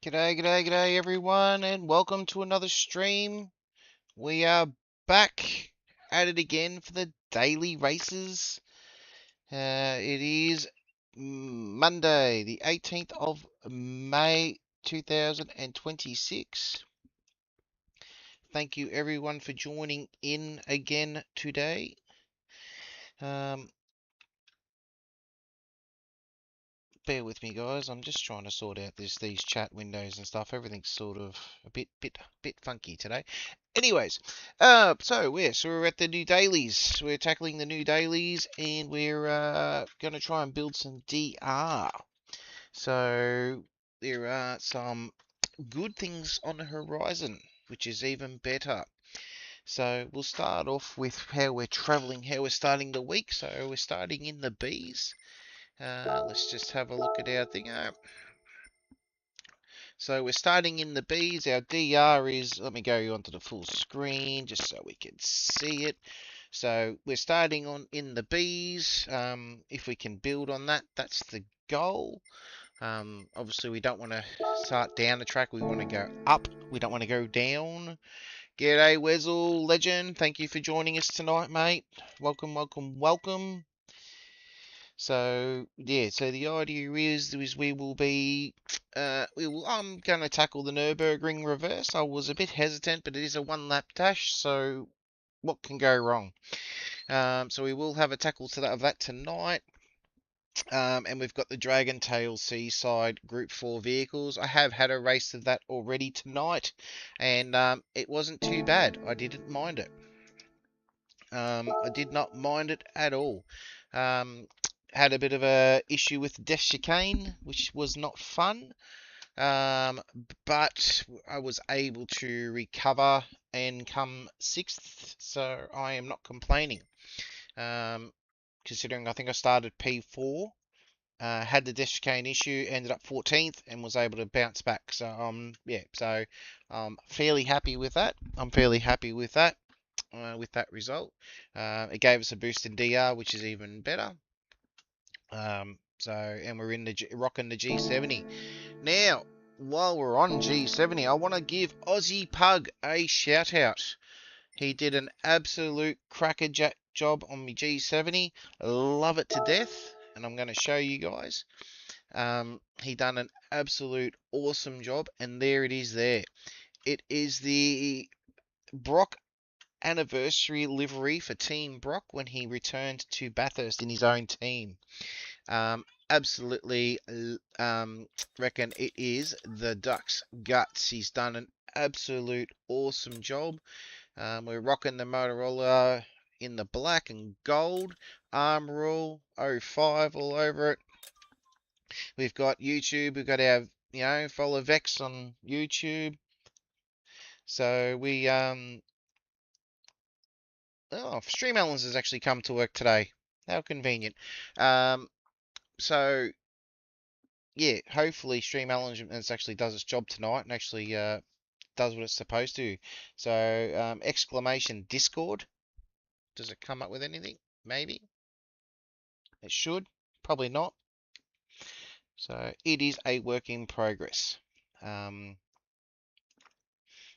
G'day everyone, and welcome to another stream. We are back at it again for the daily races. It is Monday, the 18th of May 2026. Thank you everyone for joining in again today. Bear with me, guys. I'm just trying to sort out these chat windows and stuff. Everything's sort of a bit funky today. Anyways, so we're at the new dailies. We're tackling the new dailies, and we're gonna try and build some DR. So there are some good things on the horizon, which is even better. So we'll start off with how we're traveling, how we're starting the week. So we're starting in the Bs. Let's just have a look at our thing. So we're starting in the Bs. Our DR is, let me go onto the full screen just so we can see it. So we're starting on in the Bs. If we can build on that, that's the goal. Obviously, we don't want to start down the track. We want to go up. We don't want to go down. G'day, Wezel, legend. Thank you for joining us tonight, mate. Welcome, welcome, welcome. So yeah, so the idea is we will be I'm gonna tackle the Nürburgring reverse. I was a bit hesitant, but it is a one lap dash, so what can go wrong? So we will have a tackle of that tonight. And we've got the Dragon Tail Seaside Group 4 vehicles. I have had a race of that already tonight, and it wasn't too bad. I didn't mind it. I did not mind it at all. Had a bit of a issue with the death chicane, which was not fun. But I was able to recover and come 6th, so I am not complaining. Considering I think I started P4, had the death chicane issue, ended up 14th, and was able to bounce back. So yeah, so I'm fairly happy with that. With that result. It gave us a boost in DR, which is even better. And we're in rocking the G70. Now, while we're on G70, I want to give Aussie Pug a shout out. He did an absolute crackerjack job on me G70. Love it to death, and I'm going to show you guys. He done an absolute awesome job, and there it is there. It is the Brock anniversary livery for Team Brock when he returned to Bathurst in his own team. Absolutely reckon it is the Ducks guts. He's done an absolute awesome job. We're rocking the Motorola in the black and gold. Armor all 05 all over it. We've got YouTube. We've got our, follow Vex on YouTube. So we Stream Allens has actually come to work today. How convenient. So yeah, hopefully Stream Elements actually does its job tonight and actually does what it's supposed to. So exclamation Discord. Does it come up with anything? Maybe. It should. Probably not. So it is a work in progress.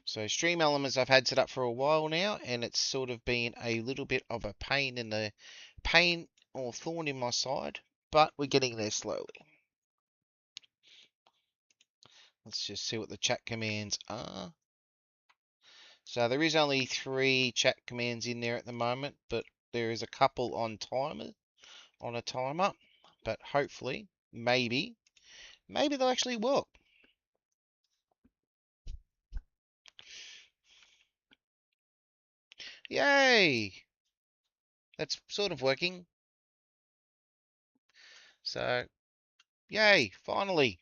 So Stream Elements I've had set up for a while now, and it's sort of been a little bit of a pain or thorn in my side, but we're getting there slowly. Let's just see what the chat commands are. So there is only 3 chat commands in there at the moment, but there is a couple on a timer, but hopefully, maybe they'll actually work. Yay! That's sort of working. So, yay, finally,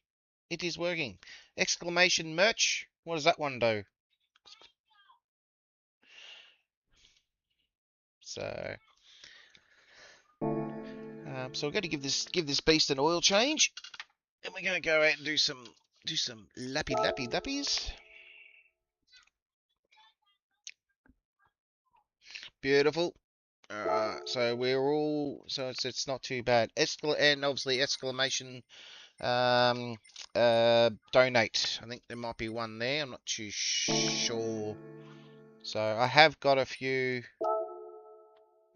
it is working. Exclamation merch. What does that one do? So, so we're going to give this beast an oil change, and we're going to go out and do some lappies. Beautiful. So we're all, so it's not too bad. And obviously exclamation donate. I think there might be one there. I'm not too sure. So I have got a few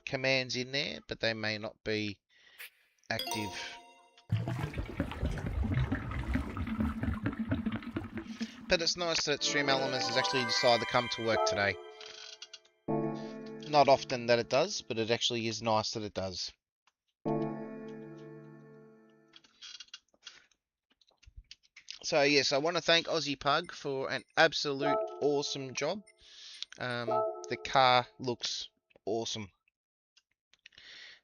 commands in there, but they may not be active. But it's nice that Stream Elements has actually decided to come to work today. Not often that it does, but it actually is nice that it does. So yes, I want to thank Aussie Pug for an absolute awesome job. The car looks awesome.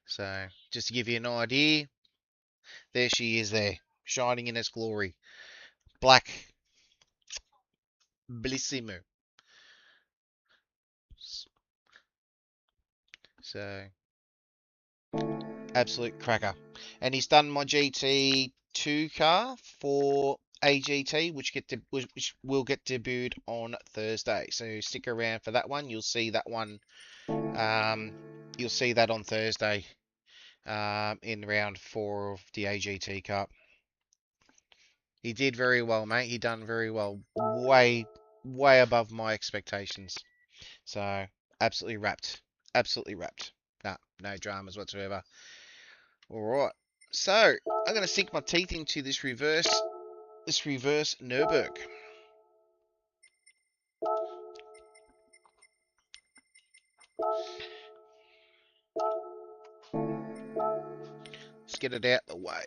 So just to give you an idea, there she is there, shining in its glory. Black. Bellissimo. So, absolute cracker. And he's done my GT2 car for AGT, which will get debuted on Thursday. So stick around for that one. You'll see that one. You'll see that on Thursday. In round 4 of the AGT Cup. He did very well, mate. He done very well. Way above my expectations. So, absolutely wrapped. Absolutely wrapped. Nah, no dramas whatsoever. Alright. So, I'm going to sink my teeth into this reverse Nürburg. Let's get it out the way.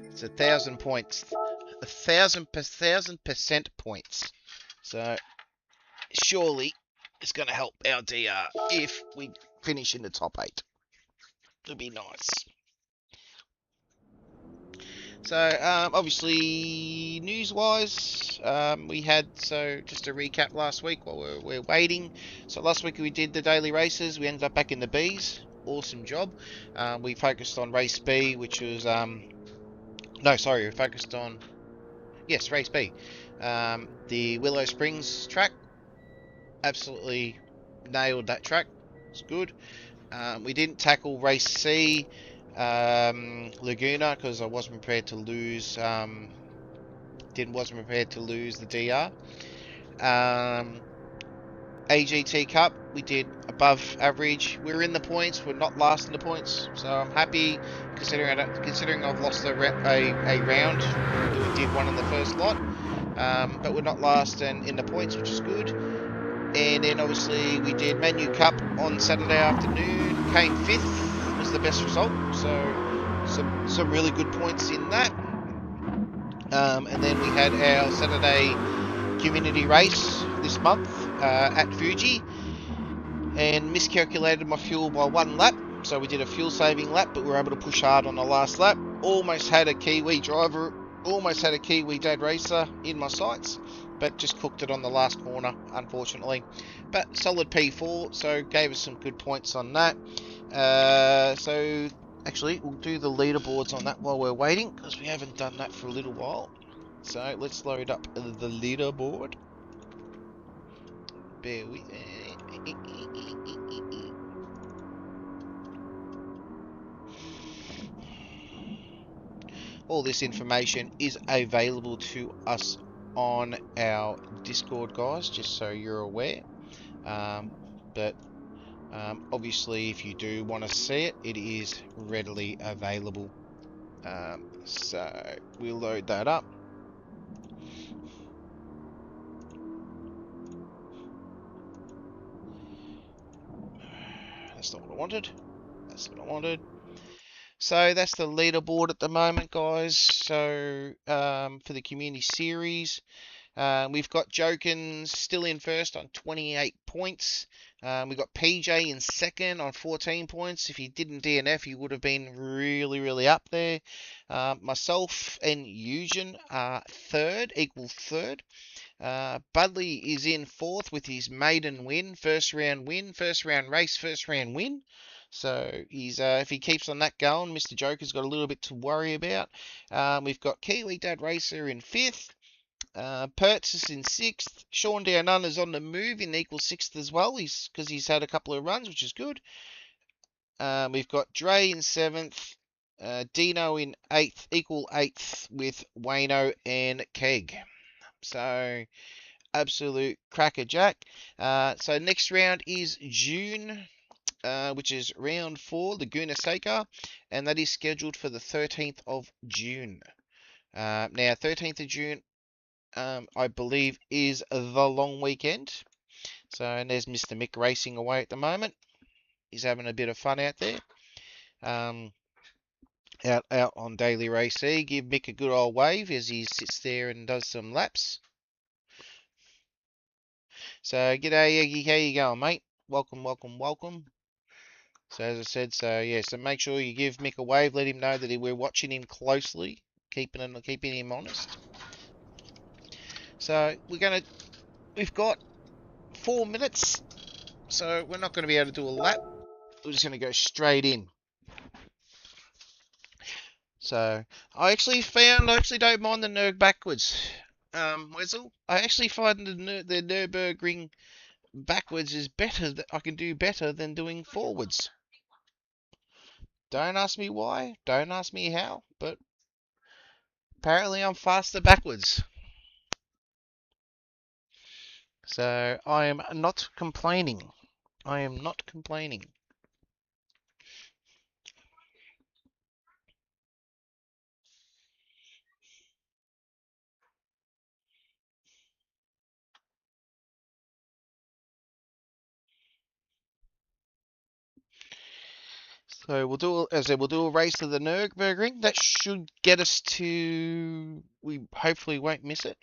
It's 1,000 points. 1,000% points. So, surely it's going to help our DR if we finish in the top 8. It'll be nice. So, obviously, news-wise, we had, so just to recap last week while we're waiting. So last week we did the daily races. We ended up back in the Bs. Awesome job. We focused on race B, which was, no, sorry, we focused on, yes, race B. The Willow Springs track. Absolutely nailed that track. It's good. We didn't tackle race C, Laguna, because I wasn't prepared to lose. Wasn't prepared to lose the DR. AGT Cup, we did above average. We're in the points. We're not last in the points, so I'm happy considering I've lost a round. We did one in the first lot, but we're not last and in the points, which is good. And then obviously we did Manu Cup on Saturday afternoon. Came 5th, was the best result. So some really good points in that. And then we had our Saturday community race this month at Fuji, and miscalculated my fuel by 1 lap. So we did a fuel saving lap, but we were able to push hard on the last lap. Almost had a Kiwi driver, almost had a Kiwi dad racer in my sights, but just cooked it on the last corner, unfortunately. But solid P4, so gave us some good points on that. So actually, we'll do the leaderboards on that while we're waiting, because we haven't done that for a little while. So let's load up the leaderboard. Bear with me. All this information is available to us on our Discord, guys, just so you're aware. But obviously, if you do want to see it, it is readily available. So we'll load that up. That's not what I wanted. That's what I wanted. So that's the leaderboard at the moment, guys. So for the community series, we've got Jokins still in first on 28 points. We've got PJ in second on 14 points. If he didn't DNF, he would have been really up there. Myself and Eugen are third, equal third. Budley is in fourth with his maiden win, first round race, first round win. So he's if he keeps on that going, Mr. Joker's got a little bit to worry about. We've got Kiwi Dad Racer in fifth. Pertz is in sixth. Sean Down Under's on the move in equal sixth as well. Because he's had a couple of runs, which is good. We've got Dre in seventh. Dino in 8th, equal 8th with Wayno and Keg. So, absolute crackerjack. So, next round is June, which is round 4, Laguna Seca, and that is scheduled for the 13th of June. Now, 13th of June, I believe, is the long weekend. So, and there's Mr. Mick racing away at the moment. He's having a bit of fun out there. Out on Daily Race E. Give Mick a good old wave as he sits there and does some laps. So, g'day, Eggy. How you going, mate? Welcome, welcome, welcome. So, as I said, so make sure you give Mick a wave. Let him know that we're watching him closely, keeping him honest. So, we've got 4 minutes, so we're not going to be able to do a lap. We're just going to go straight in. So, I actually don't mind the Nürg backwards, Wessel. I actually find the Nürburgring backwards is better. I can do better than doing forwards. Don't ask me why. Don't ask me how. But apparently I'm faster backwards. So I am not complaining. I am not complaining. So we'll do a race to the Nürburgring. That should get us to. We hopefully won't miss it.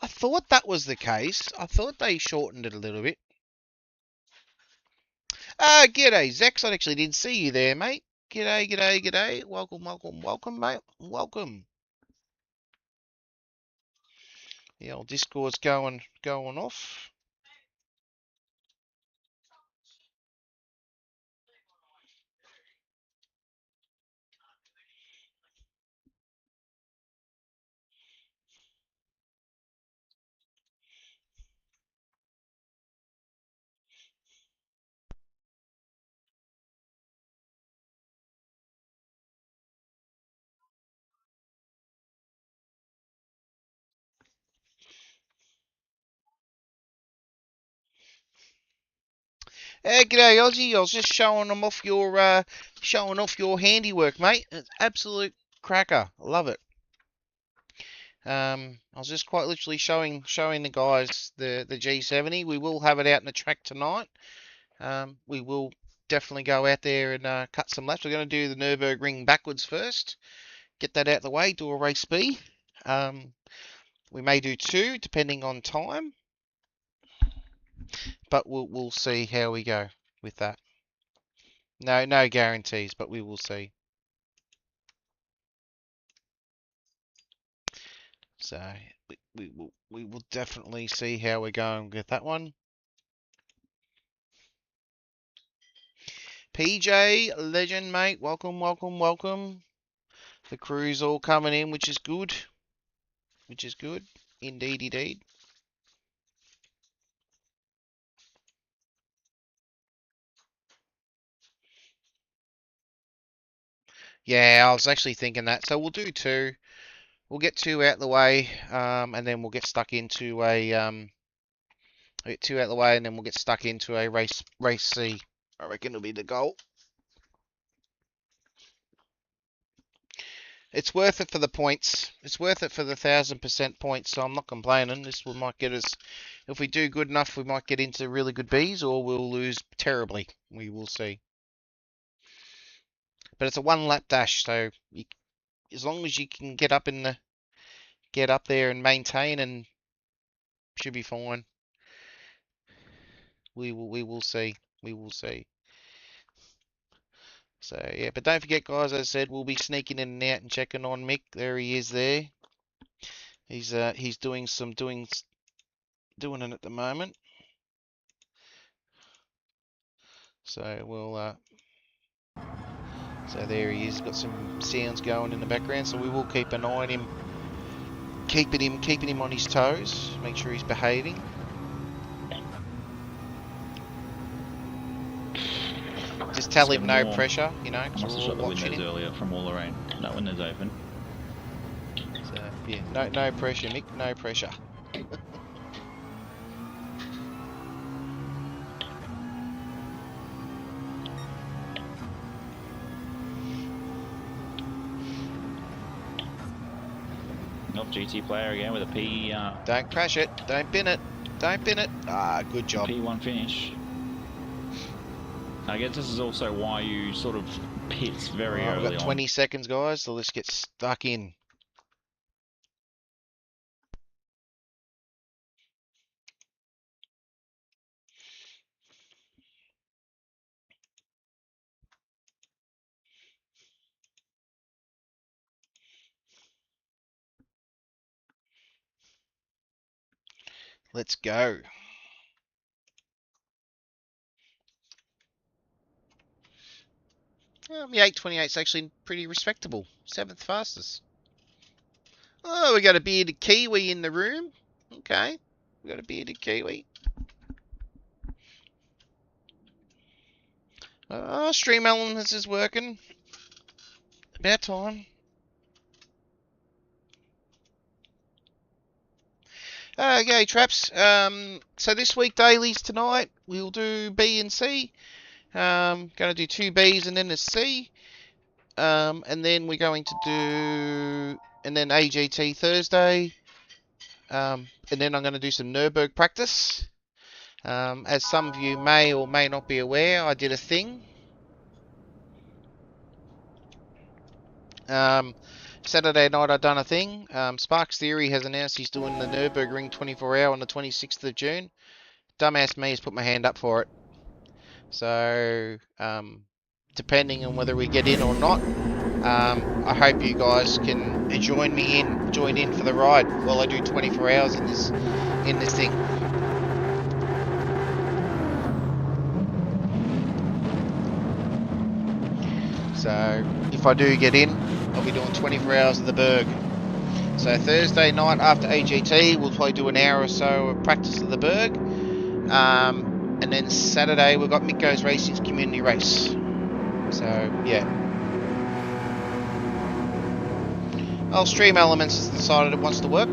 I thought that was the case. I thought they shortened it a little bit. G'day, Zex. I actually didn't see you there, mate. G'day, g'day, g'day. Welcome, welcome, welcome, mate. Welcome. The old Discord's going off. G'day, Aussie. I was just showing off your handiwork, mate. It's absolute cracker. I love it. I was just quite literally showing the guys the G70. We will have it out in the track tonight. We will definitely go out there and cut some laps. We're going to do the Nürburgring backwards first. Get that out the way. Do a race B. We may do 2 depending on time. But we'll see how we go with that. No guarantees, but we will see. So we will definitely see how we're going with that one. PJ, legend, mate. Welcome, welcome, welcome. The crew's all coming in, which is good. Which is good. Indeed, indeed. Yeah, I was actually thinking that. So we'll do 2. We'll get 2 out the way, and then we'll get stuck into a get 2 out the way, and then we'll get stuck into a race C. I reckon it'll be the goal. It's worth it for the points. It's worth it for the 1000% points, so I'm not complaining. This might get us, if we do good enough, we might get into really good Bs, or we'll lose terribly. We will see. But it's a 1 lap dash, so as long as you can get up there and maintain, and should be fine. We will see. We will see. So yeah, but don't forget, guys. As I said, we'll be sneaking in and out and checking on Mick. There he is. There. He's doing it at the moment. So we'll so there he is. He's got some sounds going in the background. So we will keep an eye on him, keeping him on his toes. Make sure he's behaving. tell him no pressure, you know, I must have shut the windows earlier from all the rain. That window's open. So yeah, no pressure, Mick, no pressure. Off GT player again with a P. Don't crash it. Don't bin it. Don't bin it. Ah, good job. P1 finish. I guess this is also why you sort of pit very early on. We've got 20 seconds, guys, so let's get stuck in. Let's go. The 828 is actually pretty respectable. 7th fastest. Oh, we got a bearded Kiwi in the room. Okay. We got a bearded Kiwi. Stream Elements is working. About time. Okay, traps. So this week dailies tonight. We'll do B and C. Going to do 2 Bs and then a C. And then we're going to do... And then AGT Thursday. And then I'm going to do some Nürburgring practice. As some of you may or may not be aware, I did a thing. Saturday night I done a thing. Sparks Theory has announced he's doing the Nürburgring 24-hour on the 26th of June. Dumbass me has put my hand up for it. So, depending on whether we get in or not, I hope you guys can join in for the ride while I do 24 hours in this thing. So if I do get in, I'll be doing 24 hours of the Berg. So Thursday night after AGT, we'll probably do an hour or so of practice of the Berg. And then Saturday we've got Mikko's Racing's community race. So yeah. Stream Elements has decided it wants to work.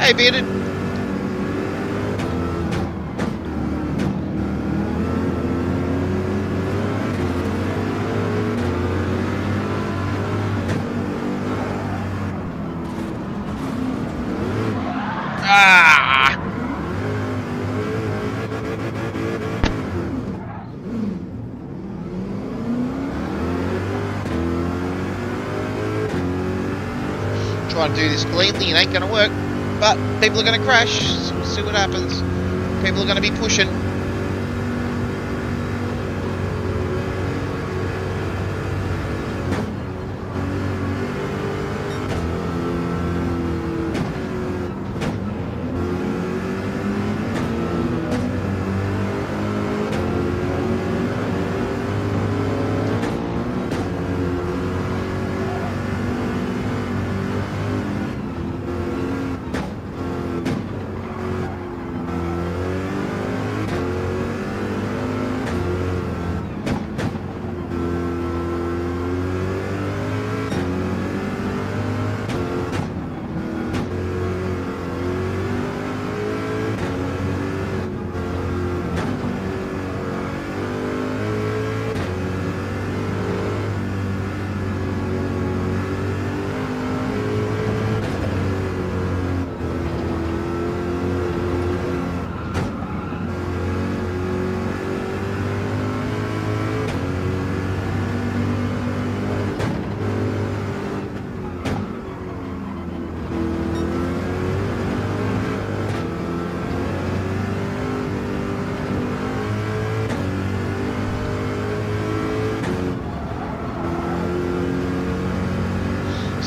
Hey, Bearded. Trying to do this cleanly, it ain't gonna work. But people are going to crash. So we'll see what happens. People are going to be pushing.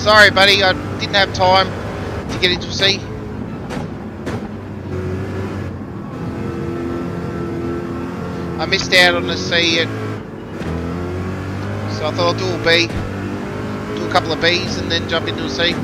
Sorry, buddy, I didn't have time to get into C. I missed out on the C, so I thought I'd do a B. Do a couple of Bs and then jump into a C.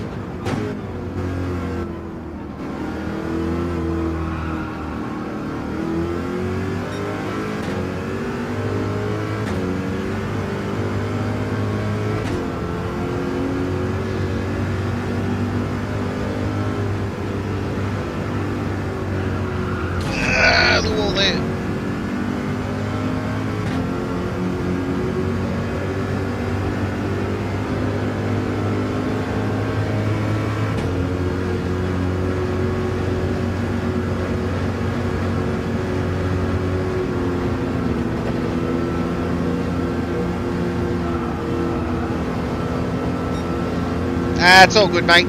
The wall there. It's all good, mate.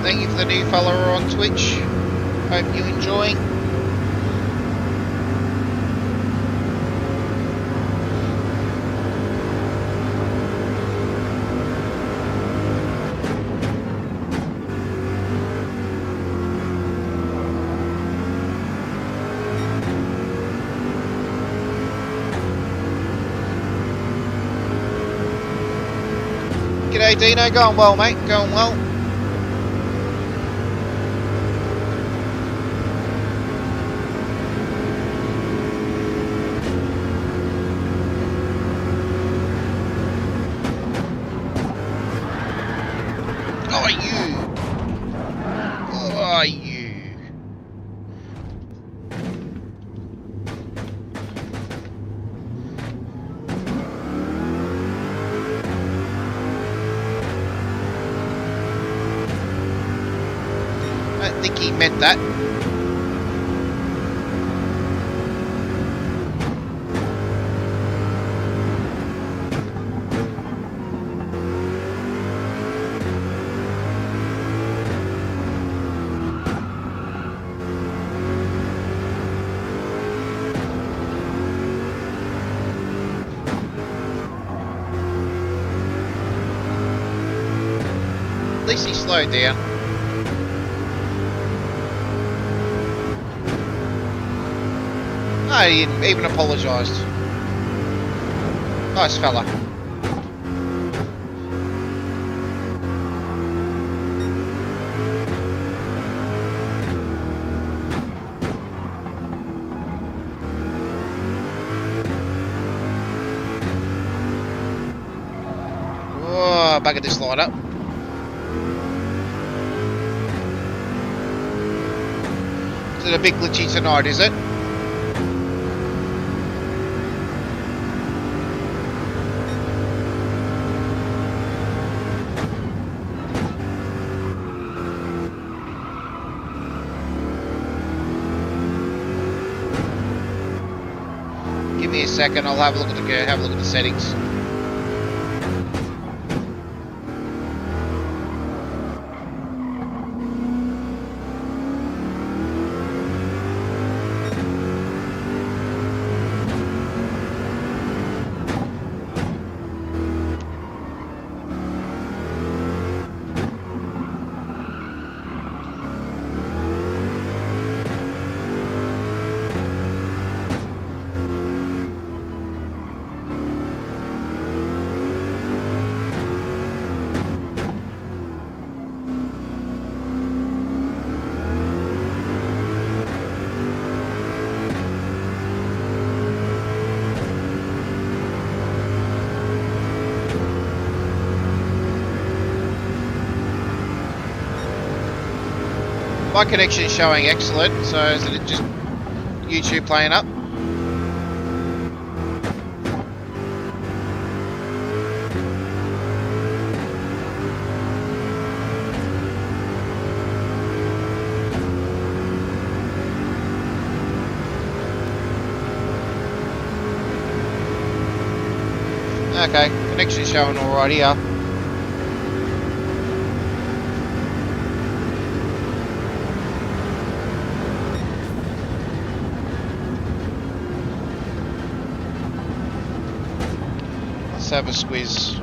Thank you for the new follower on Twitch. Hope you're enjoying. G'day Dino, going well mate, going well. I don't think he meant that. At least he slowed down. No, he didn't even apologised. Nice fella. Oh, bugger this light up. Is it a big glitchy tonight, is it? me a second. I'll have a look at the settings. My connection is showing excellent, so is it just YouTube playing up? Okay, connection is showing alright here. Let's have a squeeze.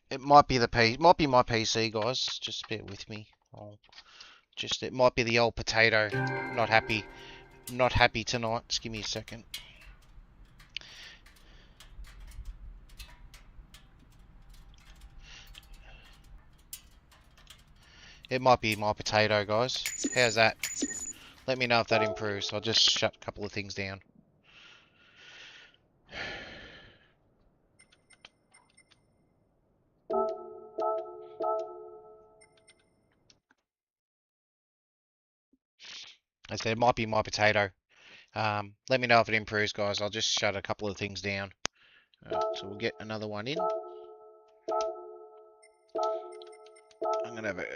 It might be might be my PC, guys. Just bear with me. It might be the old potato. Not happy tonight. Just give me a second. It might be my potato, guys. How's that? Let me know if that improves. I'll just shut a couple of things down. I said it might be my potato. Let me know if it improves, guys. I'll just shut a couple of things down. So we'll get another one in. I'm gonna have a.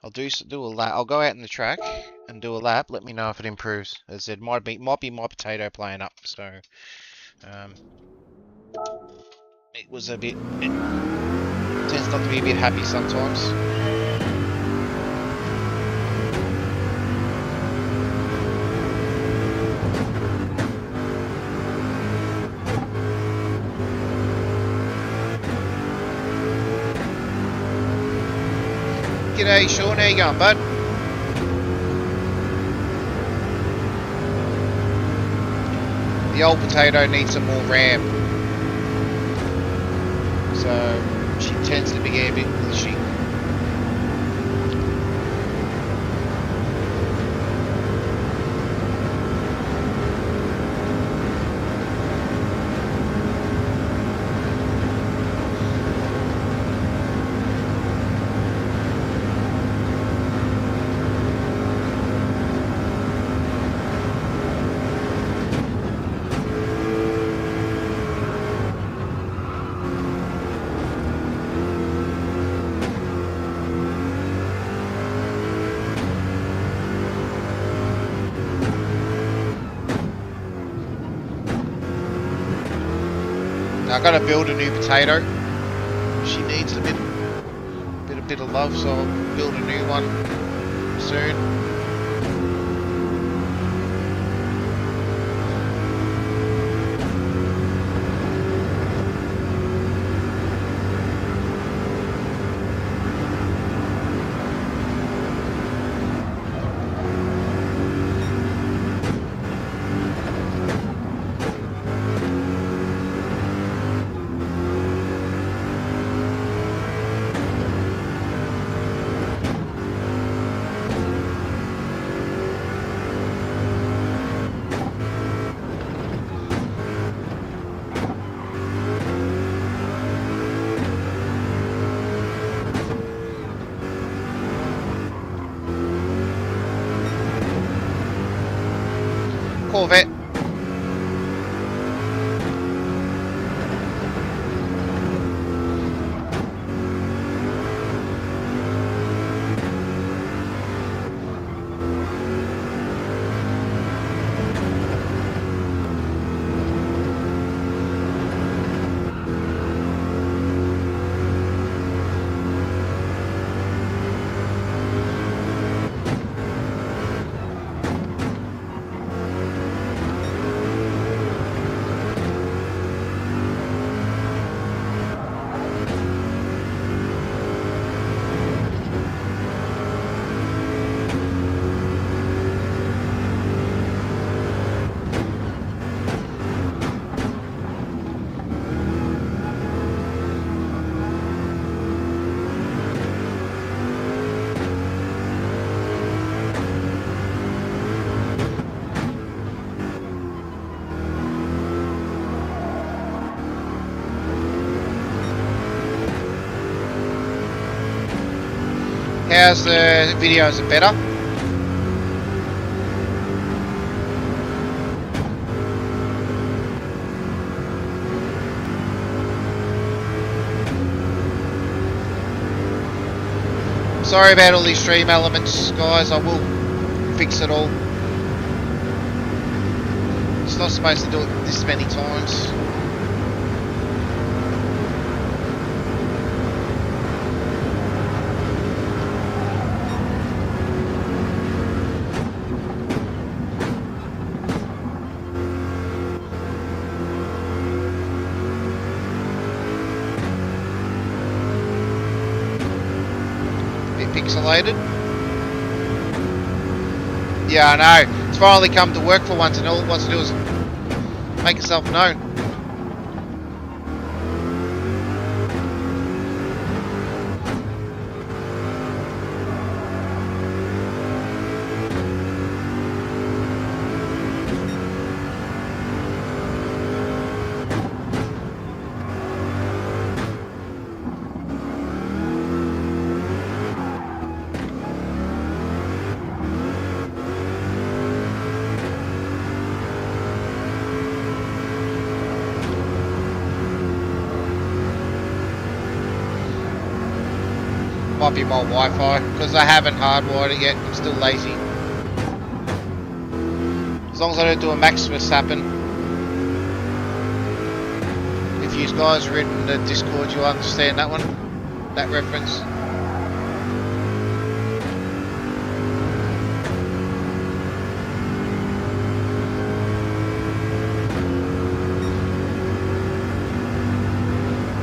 I'll do a lap. I'll go out in the track and do a lap. Let me know if it improves. As I said, might be my potato playing up. So it was a bit. It tends not to be a bit happy sometimes. G'day, Sean. How you going, bud? The old potato needs some more RAM. So she tends to be a bit glitchy. I gotta build a new potato. She needs a bit of love, so I'll build a new one soon. How's the video? Is it better? Sorry about all these stream elements, guys. I will fix it all. It's not supposed to do it this many times. Pixelated. Yeah, I know. It's finally come to work for once, and all it wants to do is make itself known. Might be my Wi-Fi, because I haven't hardwired it yet. I'm still lazy. As long as I don't do a Maximus happen. If you guys are in the Discord, you'll understand that one. That reference.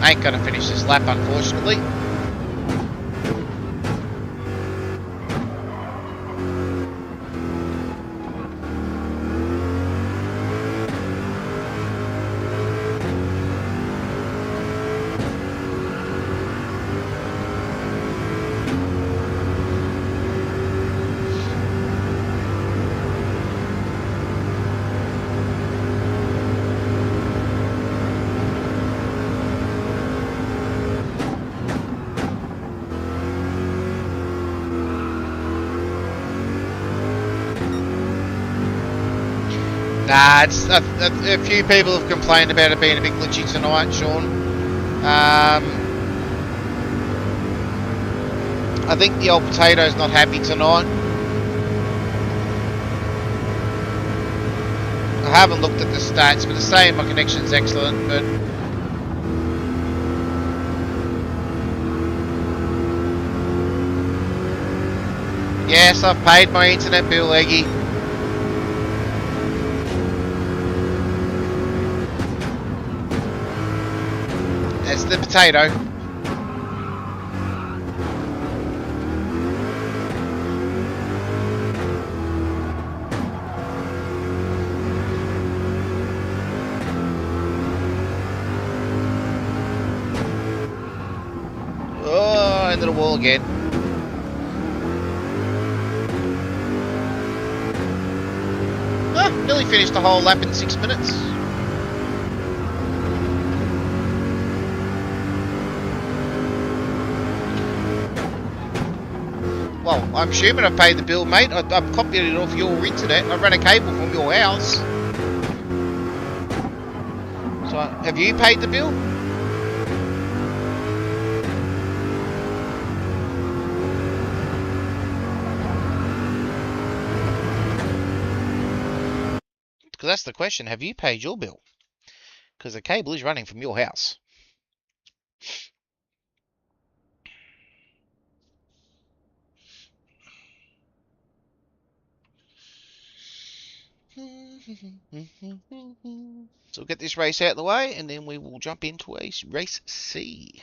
I ain't gonna finish this lap, unfortunately. Nah, it's a few people have complained about it being a bit glitchy tonight, Sean. I think the old potato's not happy tonight. I haven't looked at the stats, but it's saying my connection's excellent, but yes, I've paid my internet bill, Eggy. That's the potato. Oh, into the wall again. Oh, nearly finished the whole lap in 6 minutes. Well, I'm assuming I paid the bill, mate. I've copied it off your internet. I ran a cable from your house. So, have you paid the bill? Because that's the question. Have you paid your bill? Because the cable is running from your house. So we'll get this race out of the way, and then we will jump into a race C.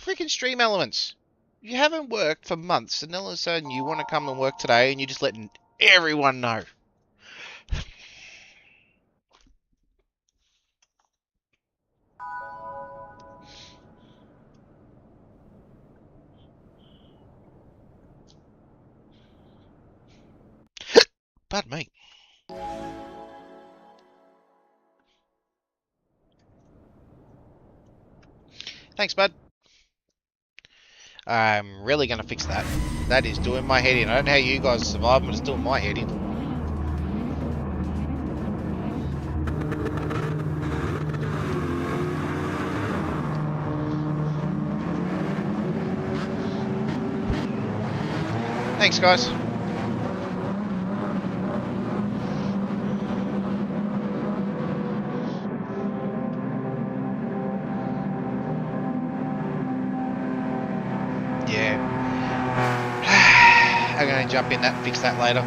Freaking stream elements. You haven't worked for months, and all of a sudden you want to come and work today, and you're just letting everyone know. Pardon me. Thanks, bud. I'm really going to fix that. That is doing my head in. I don't know how you guys survive, but it's doing my head in. Thanks, guys. Yeah. I'm going to jump in that and fix that later.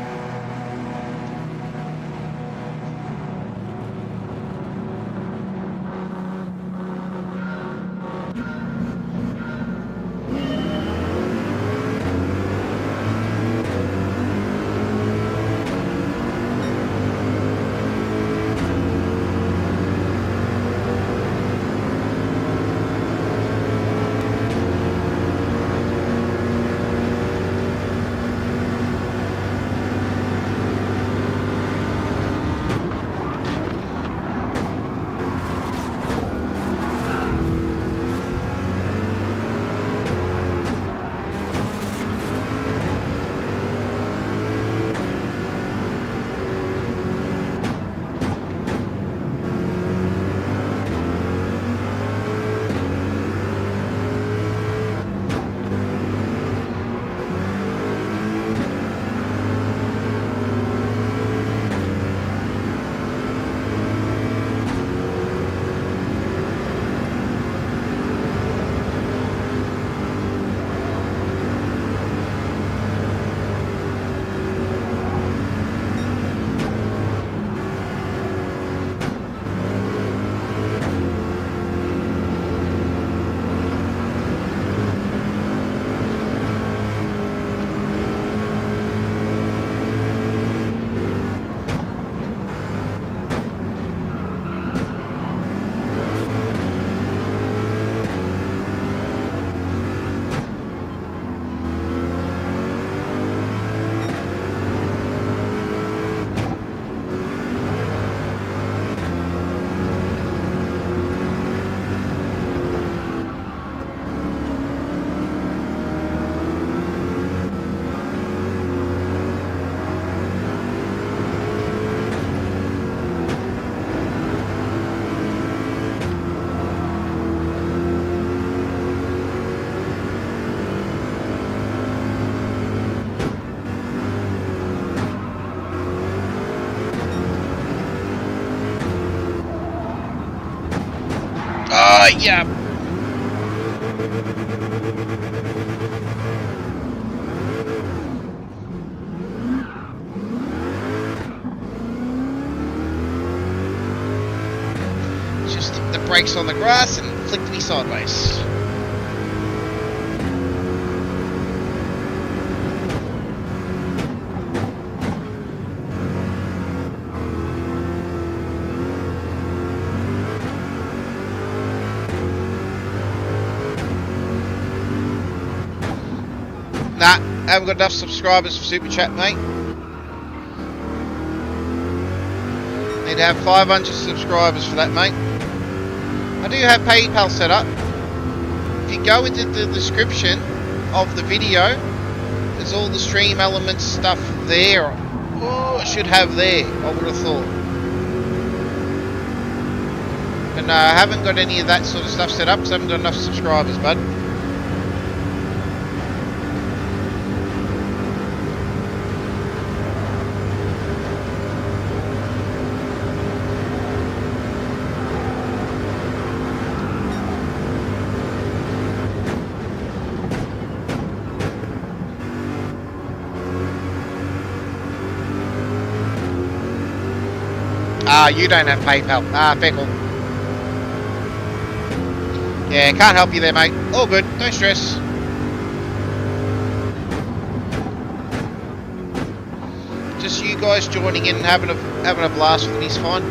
Oh, yeah. Just stick the brakes on the grass and flicked me sideways. Nah, haven't got enough subscribers for Super Chat, mate. Need to have 500 subscribers for that, mate. I do have PayPal set up. If you go into the description of the video, there's all the stream elements stuff there. Oh, it should have there, I would have thought. But no, I haven't got any of that sort of stuff set up because I haven't got enough subscribers, bud. Ah, you don't have PayPal. Ah, Feckle. Yeah, can't help you there, mate. All good. No stress. Just you guys joining in and having a blast with me is fine.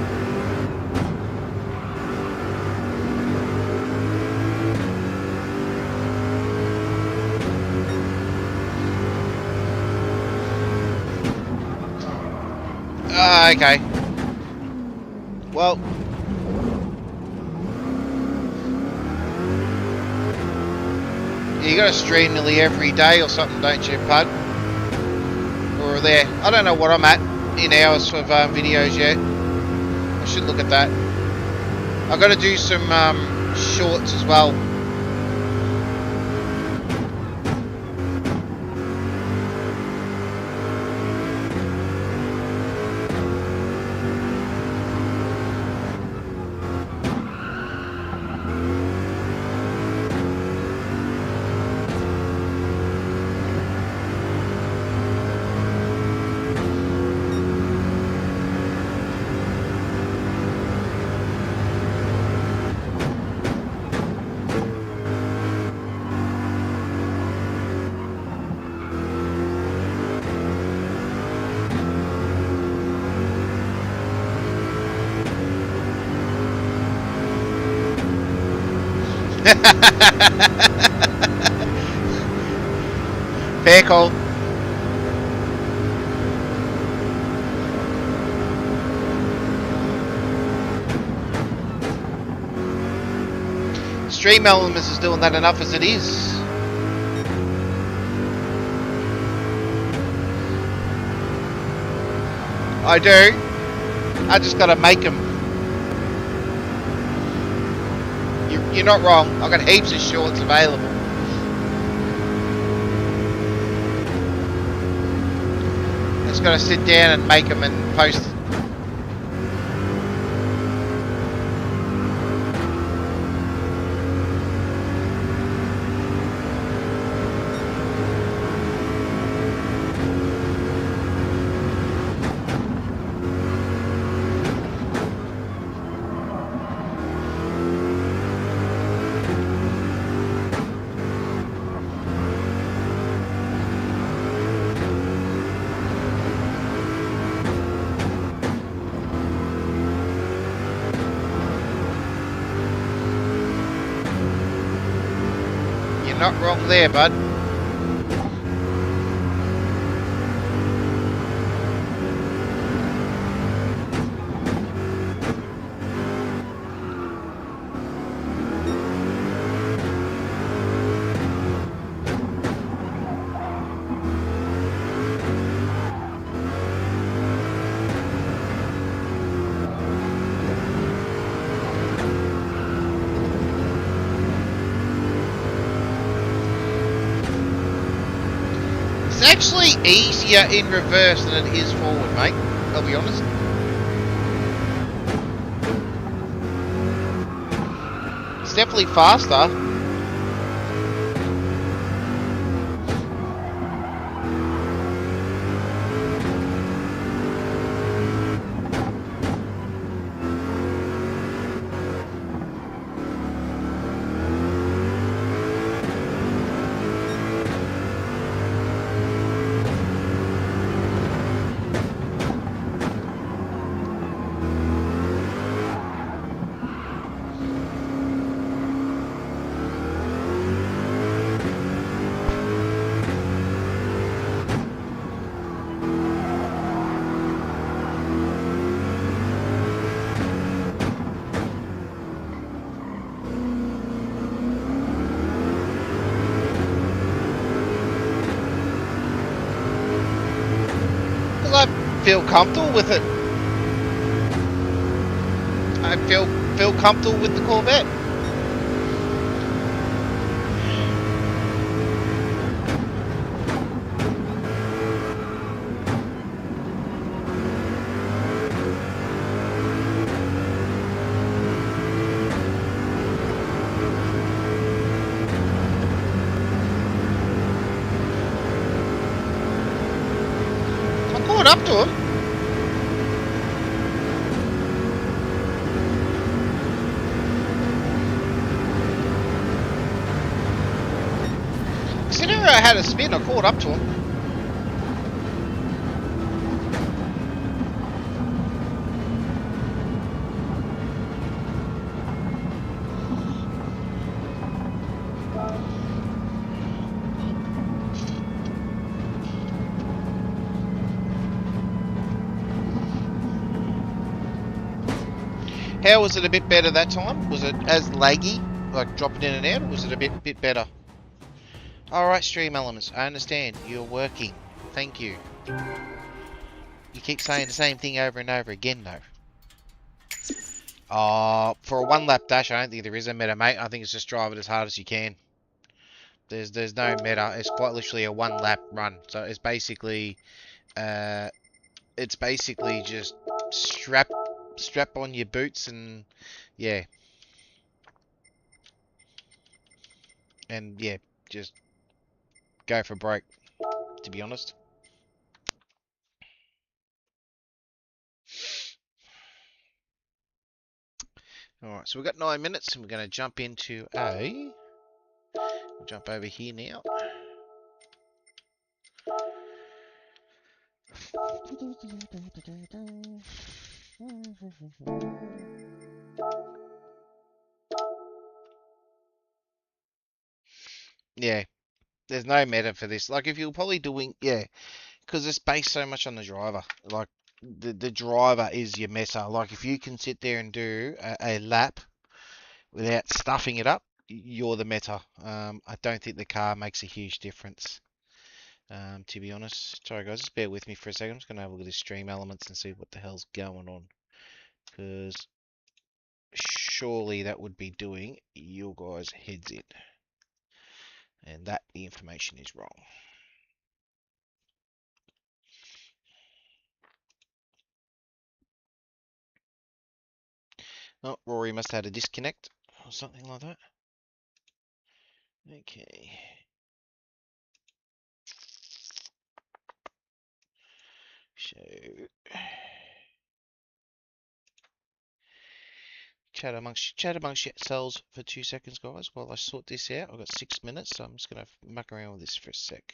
Oh, okay. Well, you got to stream nearly every day or something, don't you, Pud? Or there. I don't know what I'm at in hours of videos yet. I should look at that. I've got to do some shorts as well. Fair call. Stream Elements is doing that enough as it is. I do. I just gotta make them. You're not wrong. I've got heaps of shorts available. Just gotta sit down and make them and post. Not wrong there, bud. It's actually easier in reverse than it is forward, mate. I'll be honest. It's definitely faster. I feel comfortable with it. I feel comfortable with the Corvette. I caught up to him. Considering I had a spin, I caught up to him. How was it a bit better that time? Was it as laggy, like dropping in and out, or was it a bit better? Alright, Stream Elements, I understand. You're working. Thank you. You keep saying the same thing over and over again, though. For a one lap dash, I don't think there is a meta, mate. I think it's just drive it as hard as you can. There's no meta. It's quite literally a one lap run. So it's basically just strap on your boots and yeah. And yeah, just go for broke, to be honest. Alright, so we've got 9 minutes and we're going to jump into we'll jump over here now. Yeah, there's no meta for this. Like, if you're probably doing, yeah, because it's based so much on the driver. Like, the driver is your meta. Like, if you can sit there and do a lap without stuffing it up, you're the meta. I don't think the car makes a huge difference, to be honest. Sorry, guys, just bear with me for a second. I'm just going to have a look at the stream elements and see what the hell's going on. Because surely that would be doing your guys' heads in. And that the information is wrong. Oh, Rory must have had a disconnect or something like that. Okay. So chat amongst yourselves for 2 seconds, guys, while I sort this out. I've got 6 minutes, so I'm just gonna muck around with this for a sec.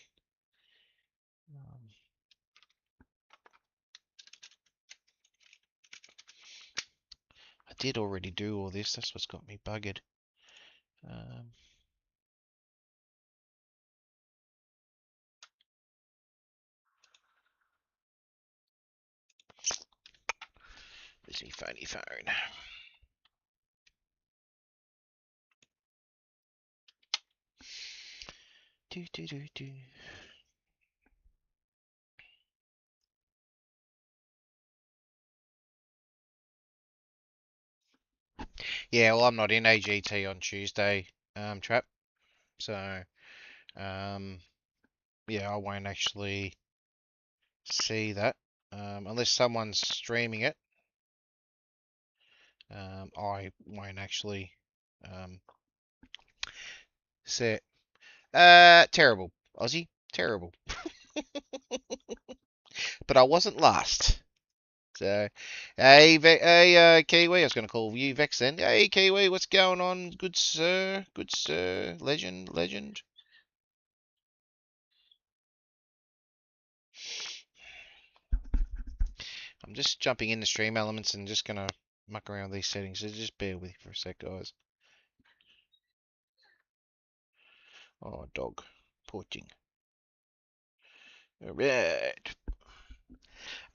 I did already do all this. That's what's got me buggered. Busy phony phone. Do do do do. Yeah, well, I'm not in AGT on Tuesday, Trap. So, yeah, I won't actually see that unless someone's streaming it. I won't actually see it. Terrible, Aussie, terrible. But I wasn't last. So, hey, Kiwi, I was going to call you Vex then. Hey, Kiwi, what's going on? Good sir, legend, legend. I'm just jumping in the stream elements and just going to muck around with these settings, so just bear with me for a sec, guys. Oh, dog, porting. Alright.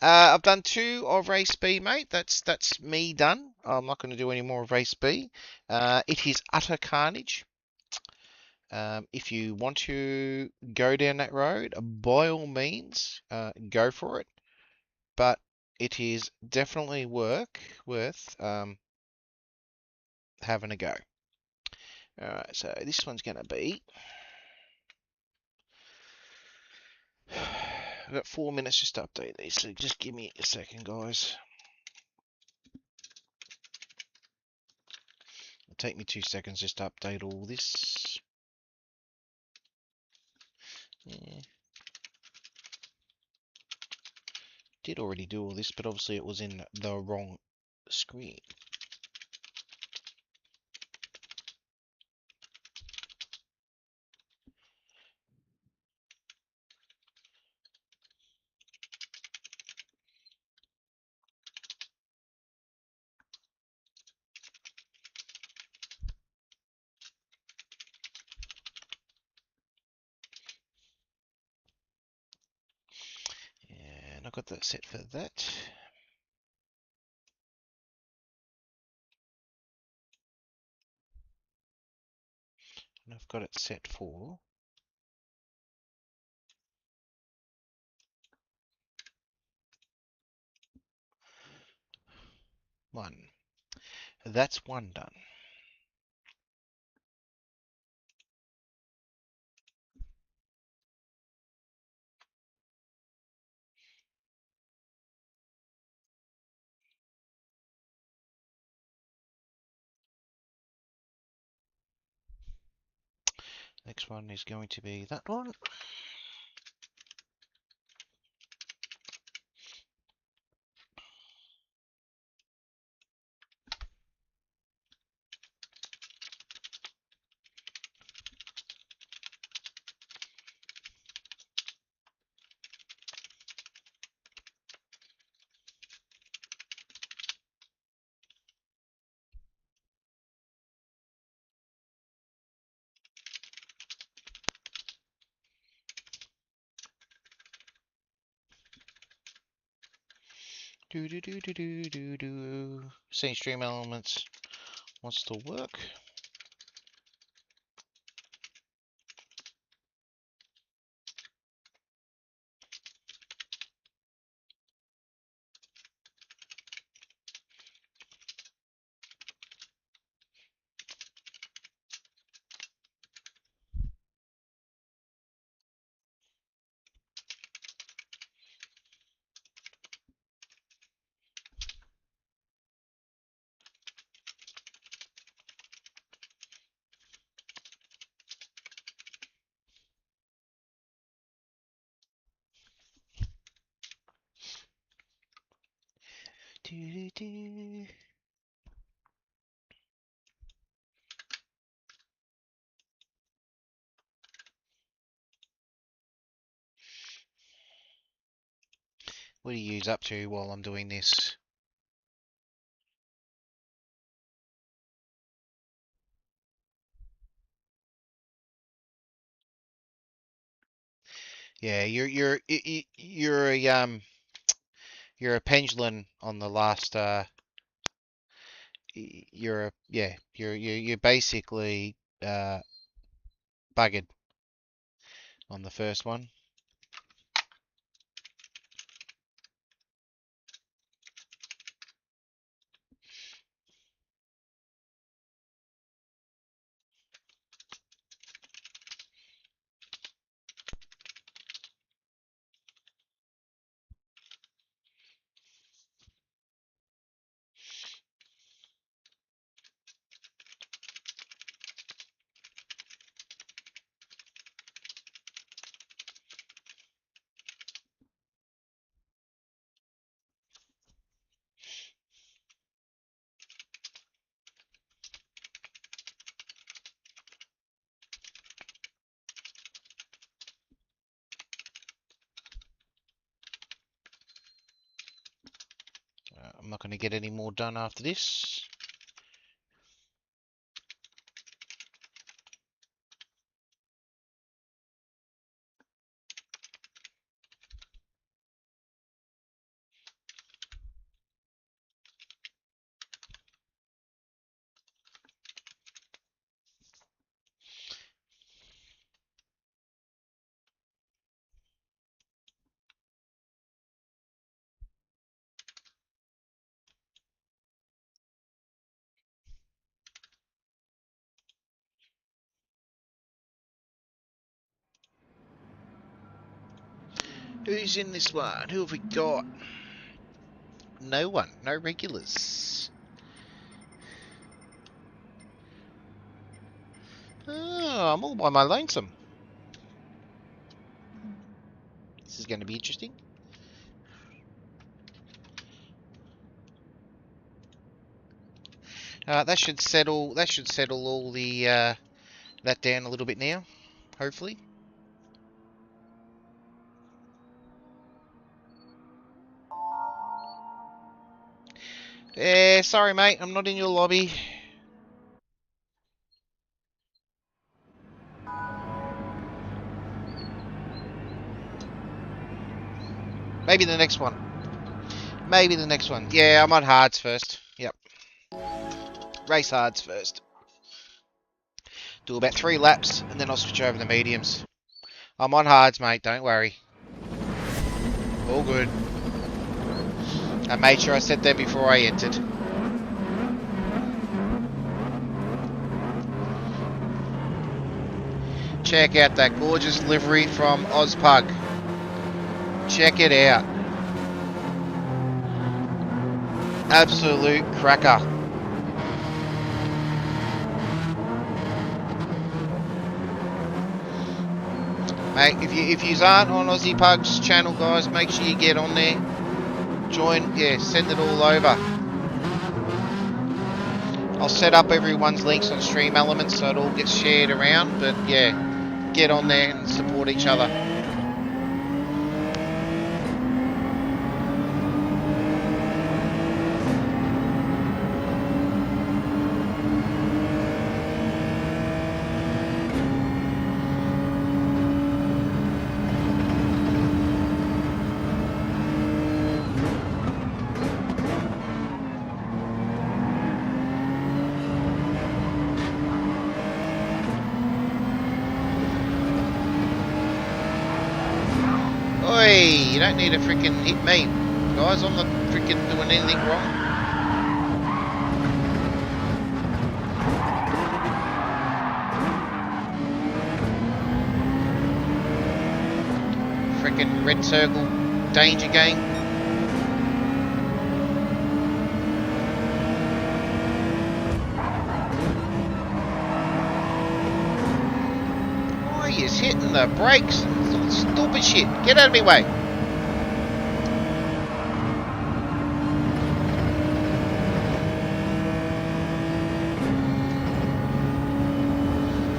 I've done 2 of race B, mate. That's me done. I'm not going to do any more of race B. It is utter carnage. If you want to go down that road, by all means, go for it. But it is definitely worth having a go. Alright, so this one's going to be... I've got 4 minutes just to update these, so just give me a second, guys. It'll take me 2 seconds just to update all this. Yeah. Did already do all this, but obviously it was in the wrong screen. And I got that set for that. And I've got it set for 1. That's 1 done. Next one is going to be that one. Do do do do do do do. Scene stream elements wants to work. Do do do. What do you use up to while I'm doing this? Yeah, you're a pendulum on the last you're basically buggered on the first one. I'm not going to get any more done after this. Who's in this one? Who have we got? No one. No regulars. Oh, I'm all by my lonesome. This is going to be interesting. That should settle. That should settle all the that down a little bit now. Hopefully. Sorry, mate. I'm not in your lobby. Maybe the next one. Maybe the next one. Yeah, I'm on hards first. Yep. Race hards first. Do about 3 laps, and then I'll switch over to mediums. I'm on hards, mate, don't worry. All good. I made sure I said that before I entered. Check out that gorgeous livery from Ozpug. Check it out. Absolute cracker. Mate, if you aren't on Aussie Pug's channel, guys, make sure you get on there. Join, yeah, send it all over. I'll set up everyone's links on Stream Elements so it all gets shared around, but yeah, get on there and support each other. You don't need to freaking hit me, guys. I'm not freaking doing anything wrong. Freaking red circle, danger game. Oh, he's hitting the brakes. Stupid shit. Get out of my way.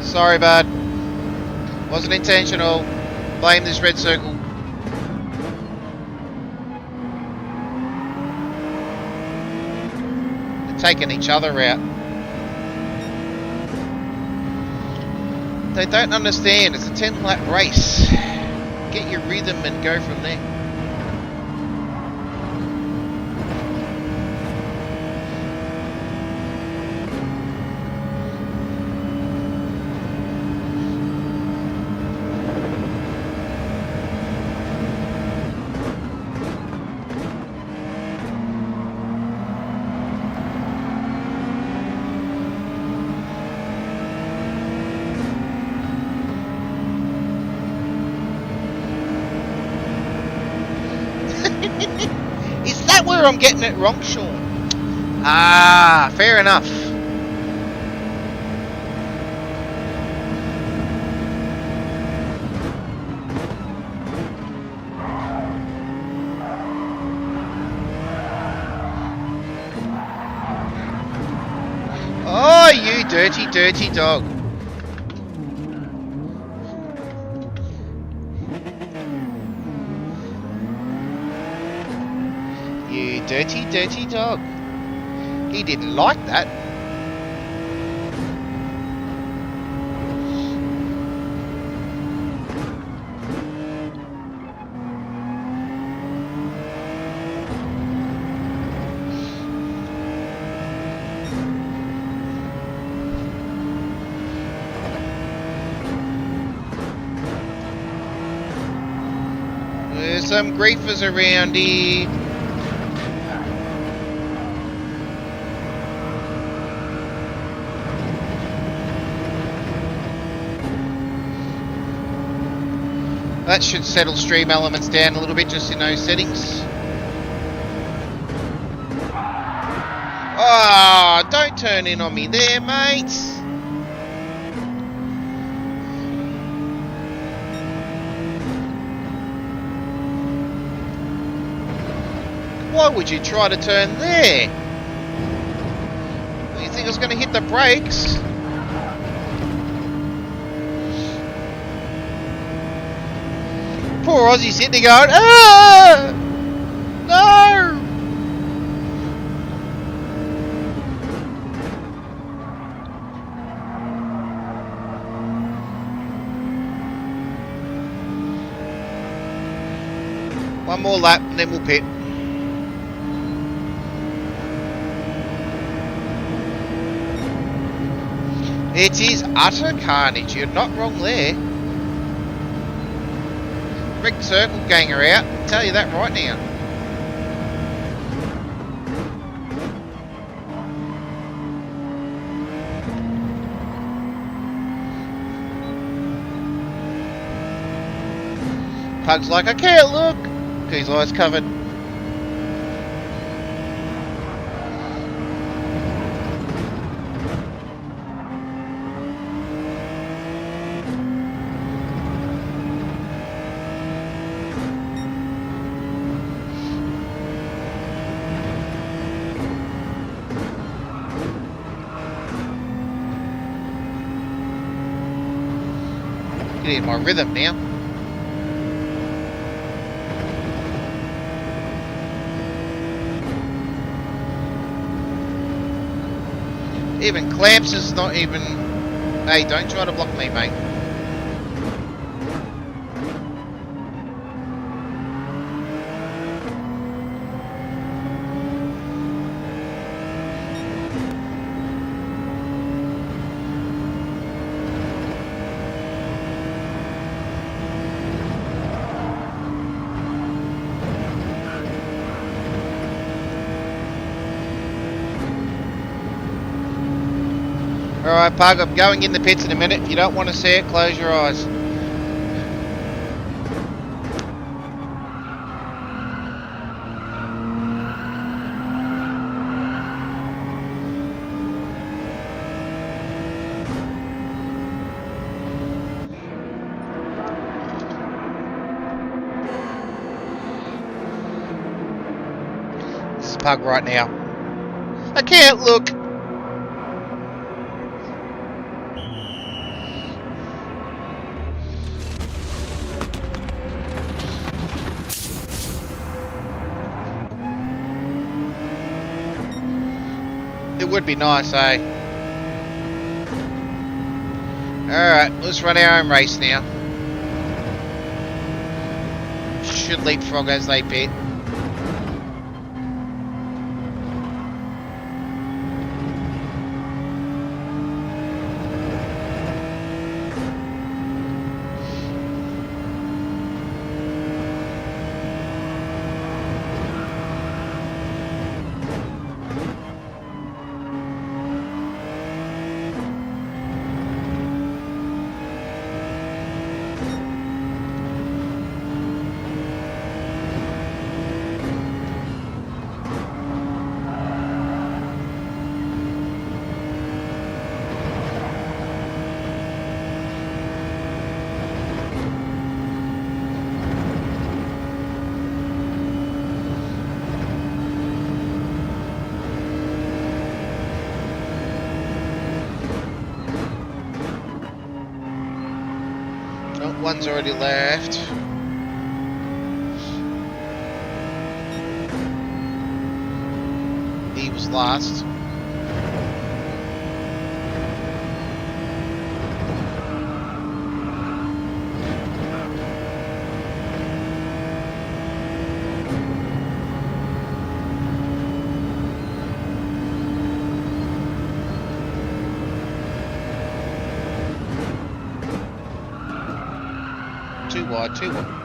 Sorry, bud. Wasn't intentional. Blame this red circle. They're taking each other out. They don't understand. It's a 10-lap race. Get your rhythm and go from there. Is that where I'm getting it wrong, Sean? Ah, fair enough. Oh, you dirty, dirty dog. You dirty, dirty dog. He didn't like that. There's some griefers around here. That should settle Stream Elements down a little bit just in those settings. Oh, don't turn in on me there, mate. Why would you try to turn there? You think I was going to hit the brakes? Poor Aussie's sitting there going, ah! No! One more lap and then we'll pit. It is utter carnage. You're not wrong there. Rick Circle Ganger out. I'll tell you that right now. Pug's like, I can't look. Got his eyes covered. Get in my rhythm now. Even Clamps is not even... Hey, don't try to block me, mate. Alright, Pug, I'm going in the pits in a minute. If you don't want to see it, close your eyes. This is Pug right now. I can't look. It would be nice, eh? Alright, let's run our own race now. Should leapfrog as they pit. One's already left. He was last. Too wide, too wide.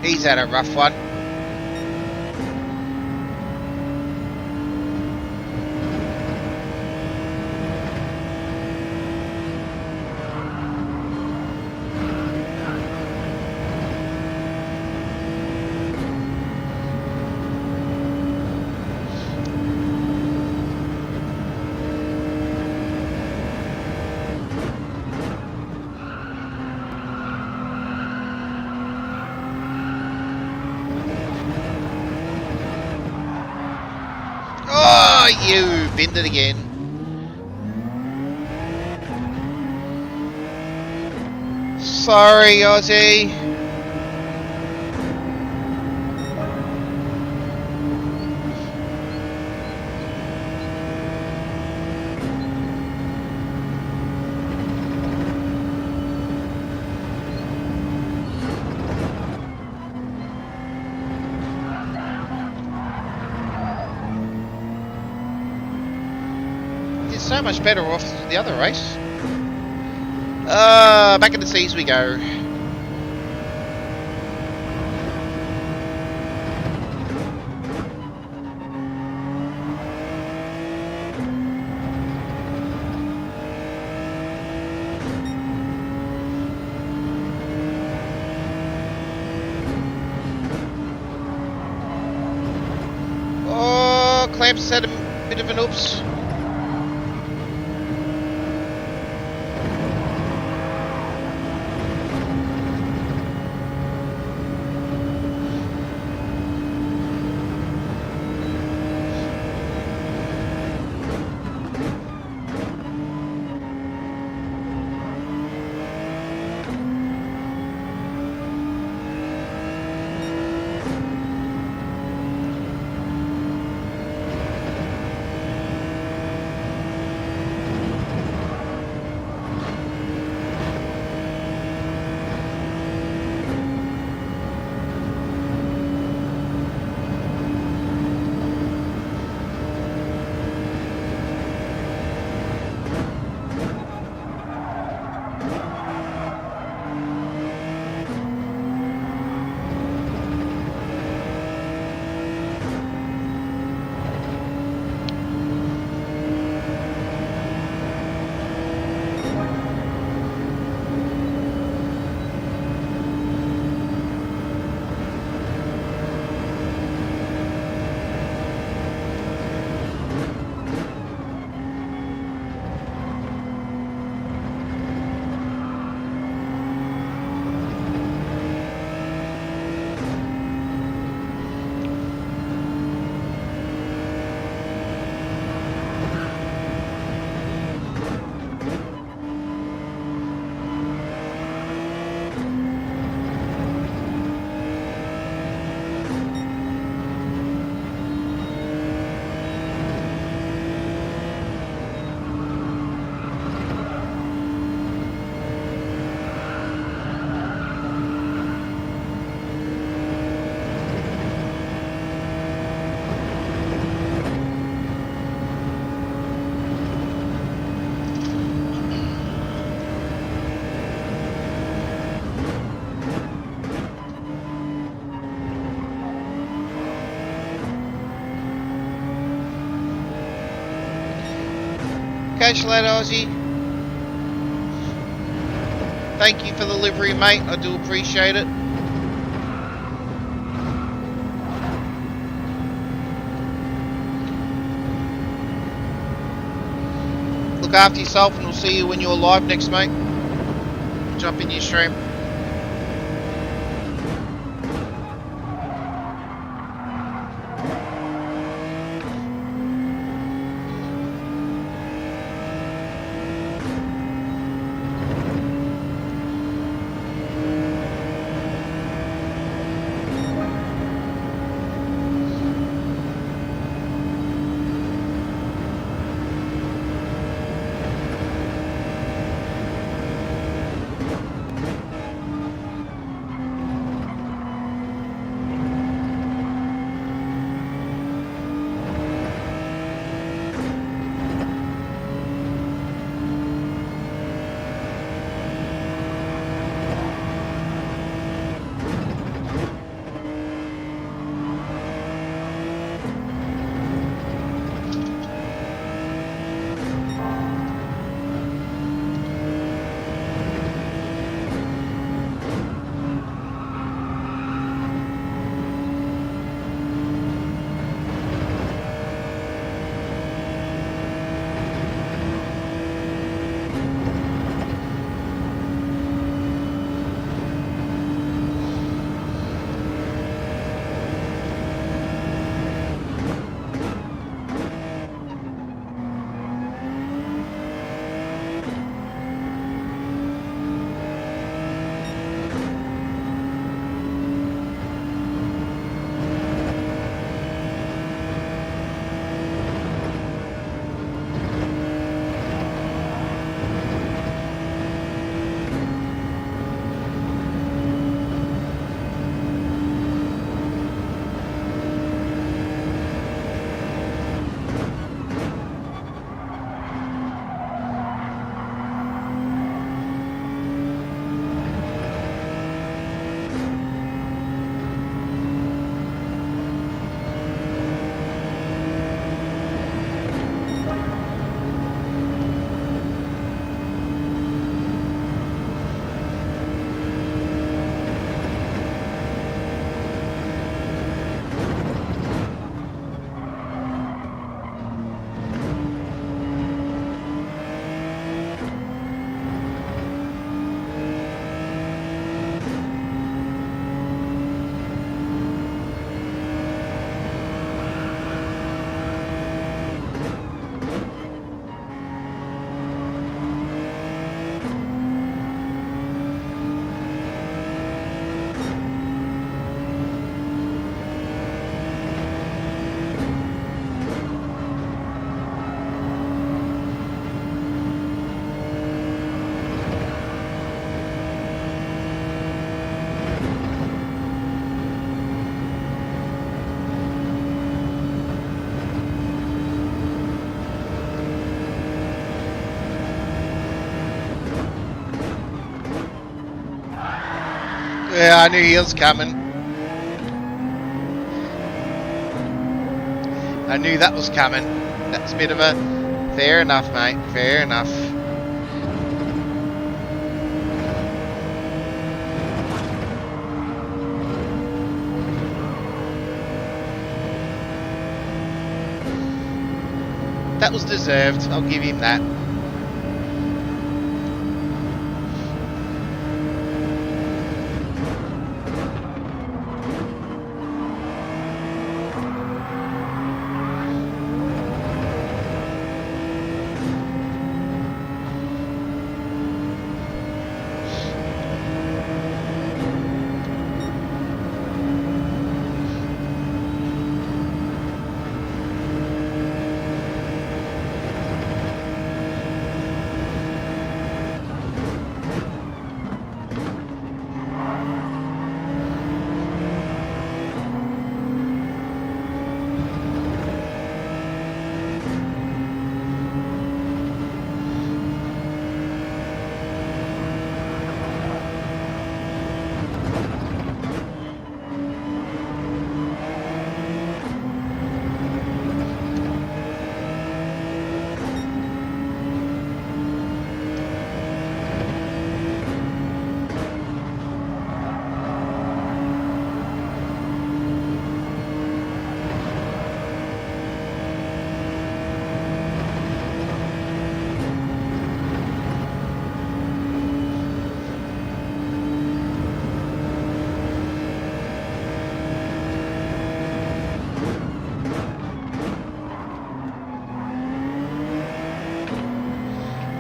He's had a rough one. Oh, you binned it again. Sorry, Aussie. Did so much better off the other race. Back in the seas we go. Oh, Clamps had a bit of an oops. Catch you later, Aussie. Thank you for the livery, mate. I do appreciate it. Look after yourself and we'll see you when you're live next, mate. Jump in your stream. Yeah, I knew he was coming. I knew that was coming. That's a bit of a... Fair enough, mate. Fair enough. That was deserved. I'll give him that.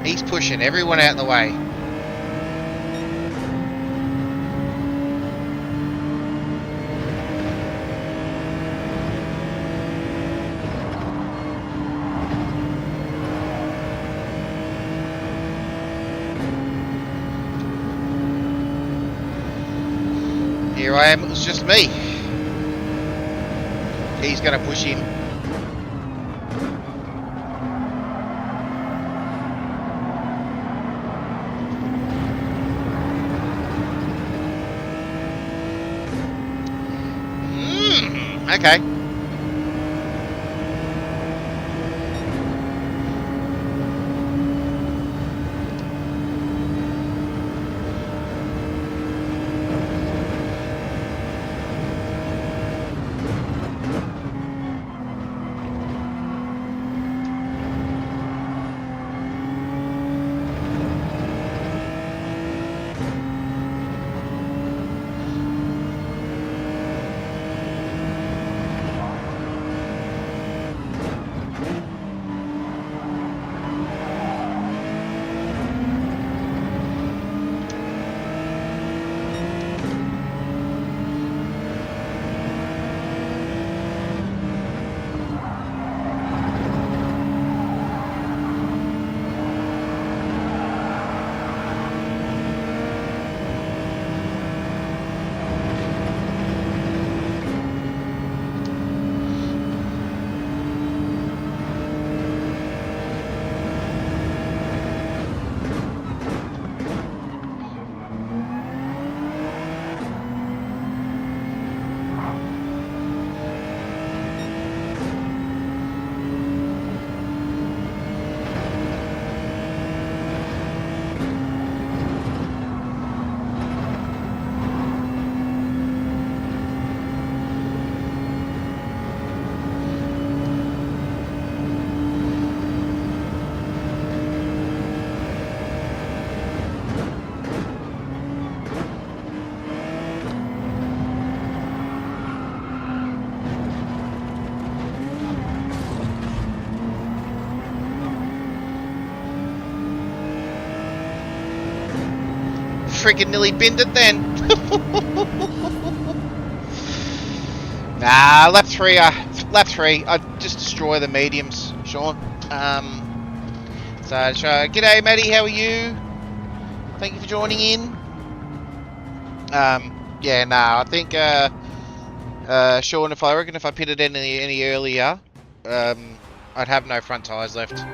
He's pushing everyone out of the way. Here I am, it was just me. He's going to push him. Okay. Freaking nearly binned it then. Nah, lap three. I just destroy the mediums, Sean. So g'day, Maddie. How are you? Thank you for joining in. Yeah, nah. I think Sean, if I pitted any earlier, I'd have no front tyres left.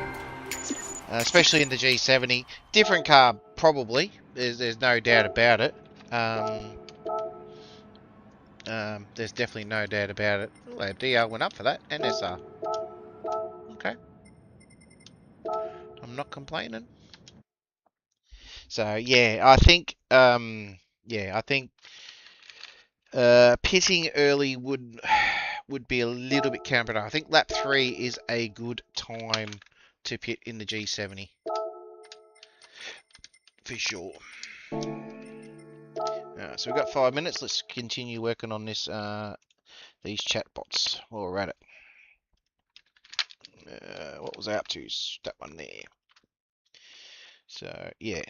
Especially in the G70. Different car, probably. There's no doubt about it. There's definitely no doubt about it. Oh, our DR went up for that, and SR. Okay, I'm not complaining. So yeah, I think pitting early would be a little bit counterproductive. I think lap 3 is a good time to pit in the G70 for sure. So we've got 5 minutes. Let's continue working on this these chatbots while we're at it. What was I up to? That one there. So yeah,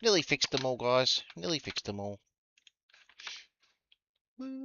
nearly fixed them all, guys. Nearly fixed them all. Woo.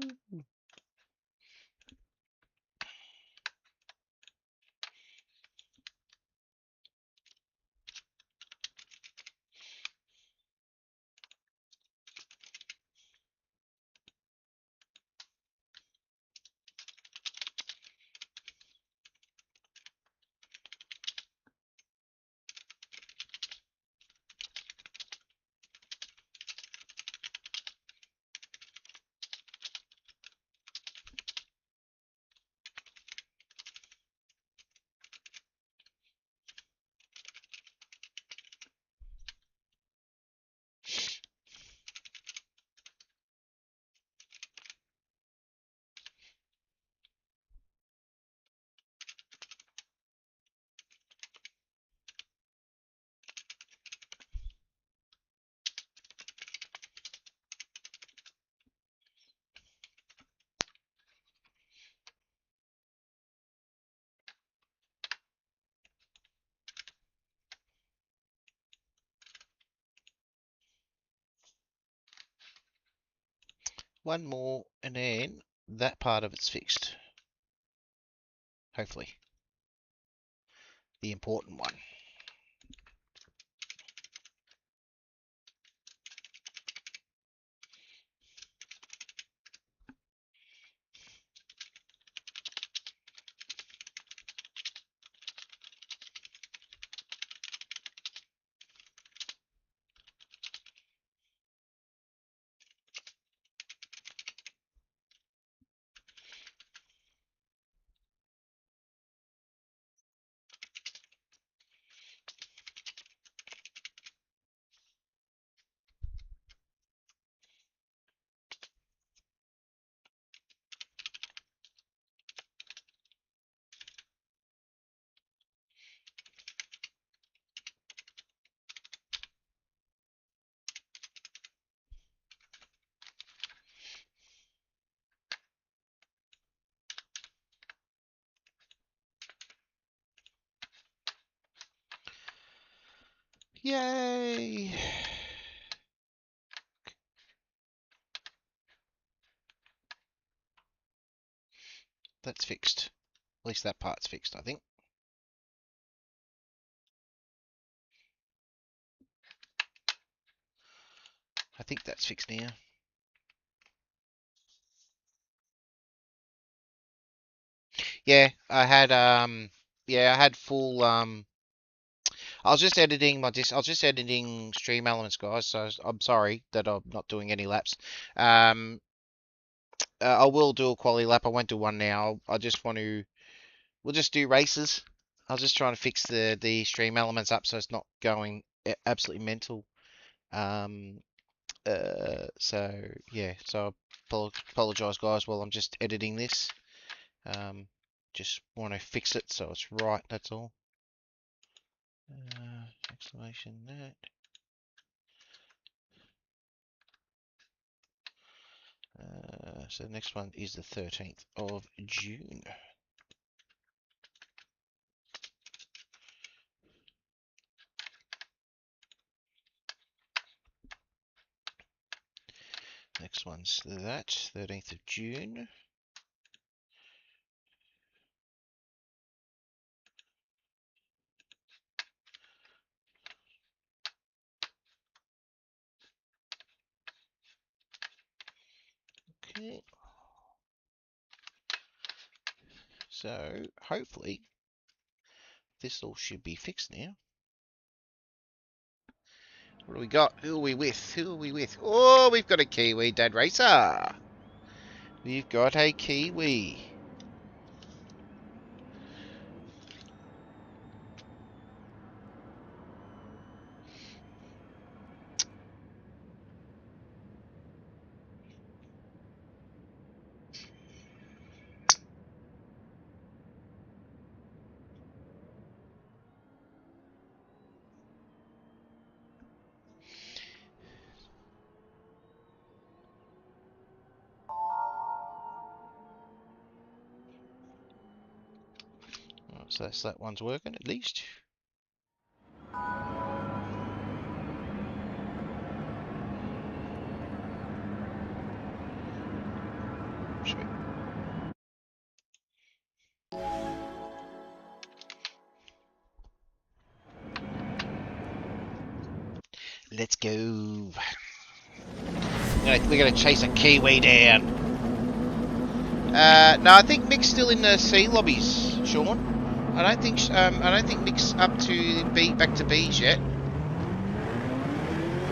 One more, and then that part of it's fixed. Hopefully. The important one. Yay! That's fixed. At least that part's fixed, I think. I think that's fixed now. Yeah, I had yeah, I had full I was just editing I was just editing stream elements, guys. So I'm sorry that I'm not doing any laps. Um, I will do a quality lap. I won't do one now. I just want to. We'll just do races. I was just trying to fix the stream elements up so it's not going absolutely mental. Um, so yeah. So I apologize, guys, while I'm just editing this. Um, just want to fix it so it's right. That's all. Exclamation that. So the next one is the 13th of June. Next one's that, 13th of June. Okay. So hopefully this all should be fixed now. What do we got? Who are we with? Who are we with? Oh, we've got a Kiwi Dad Racer. We've got a Kiwi. Oh, so that one's working at least. Sweet. Let's go. We're gonna chase a Kiwi down. No, I think Mick's still in the C lobbies, Sean. I don't think Mick's up to B, back to B's yet.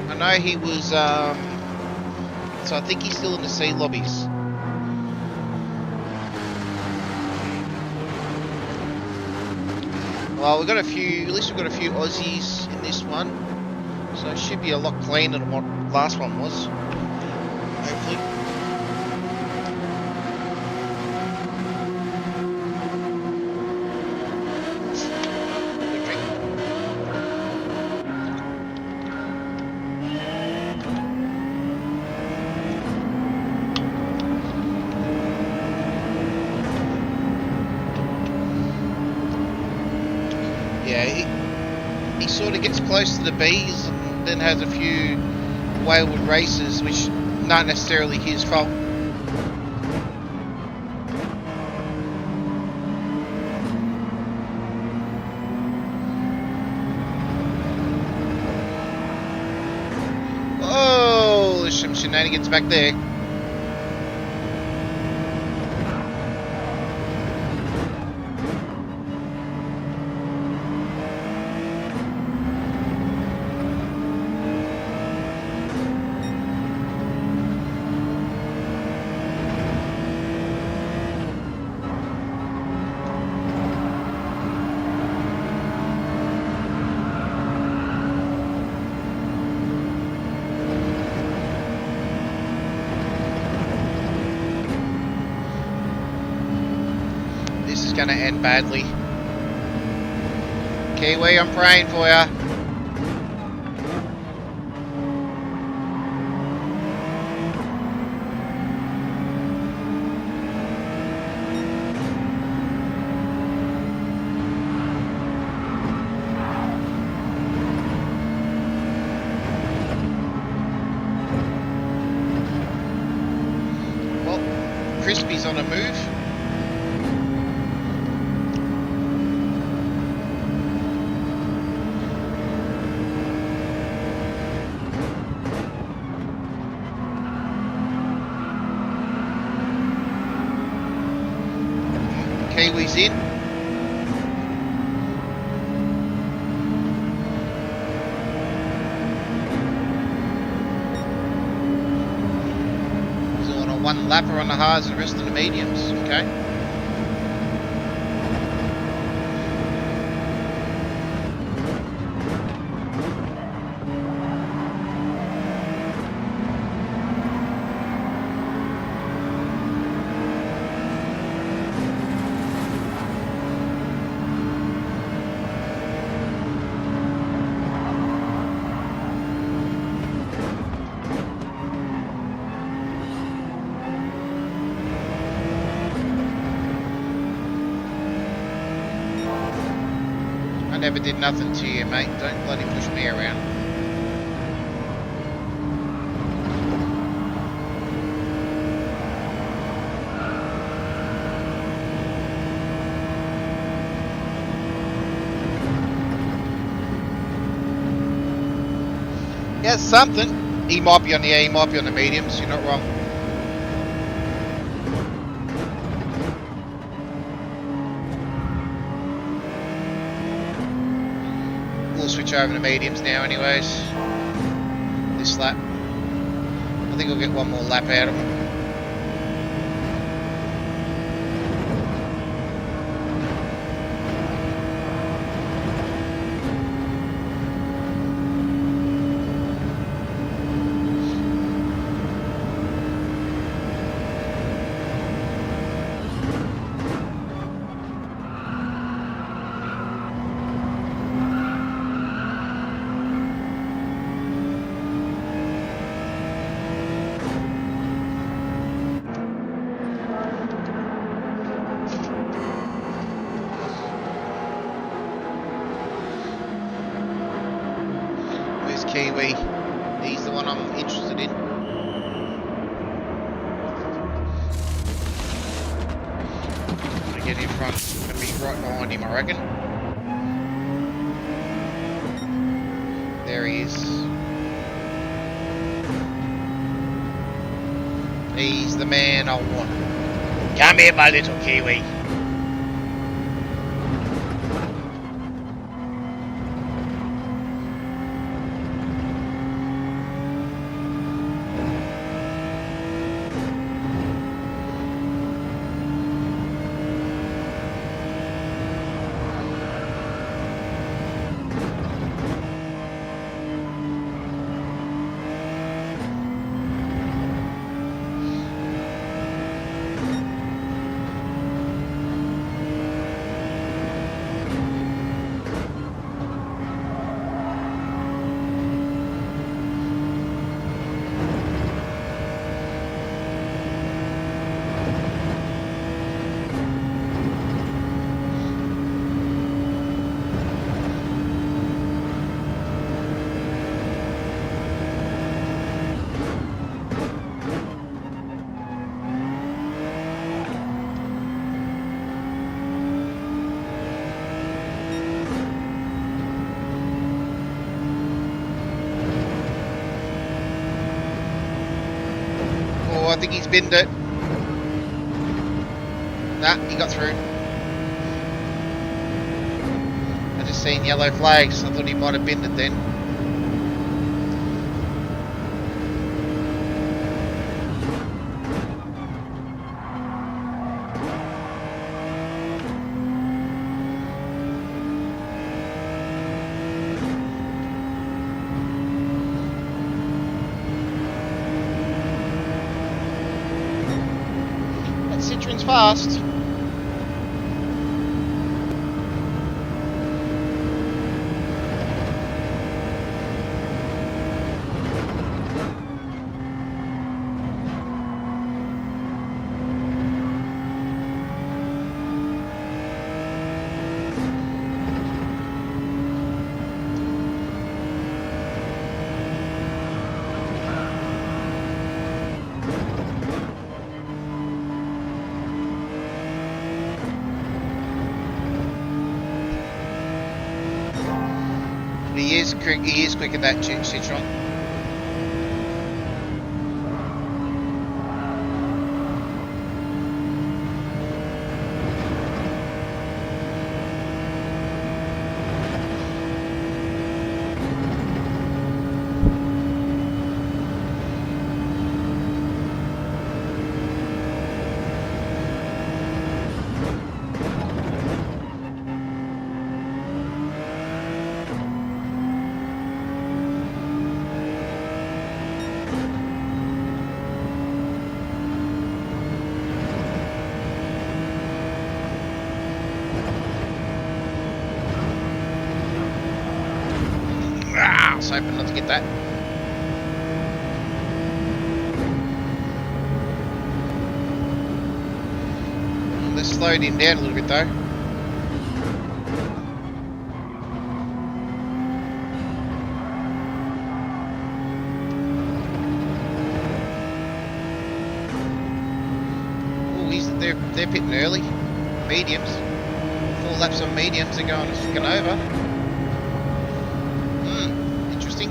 I know he was so I think he's still in the C lobbies. Well, we've got a few. At least we've got a few Aussies in this one, so it should be a lot cleaner than what last one was. Hopefully. He sort of gets close to the Bs and then has a few wayward races, which not necessarily his fault. Oh, there's some shenanigans back there. Going to end badly. Kiwi, I'm praying for ya. Well, Crispy's on a move. Kiwi's in. He's on a one lapper on the hards and the rest of the mediums. Okay. Never did nothing to you, mate. Don't bloody push me around. Yeah, something. He might be on the A, he might be on the mediums. You're not wrong. Switch over to mediums now anyways, this lap. I think we'll get one more lap out of them. Kiwi, he's the one I'm interested in. I'm gonna get in front, I'm gonna be right behind him, I reckon. There he is. He's the man I want. Come here, my little Kiwi. I think he's binned it. Nah, he got through. I just seen yellow flags. I thought he might have binned it then. Fast. He is quick at that Citron. was hoping not to get that. Let's slow him down a little bit though. They're pitting early. Mediums. 4 laps on mediums, they're going over. Interesting.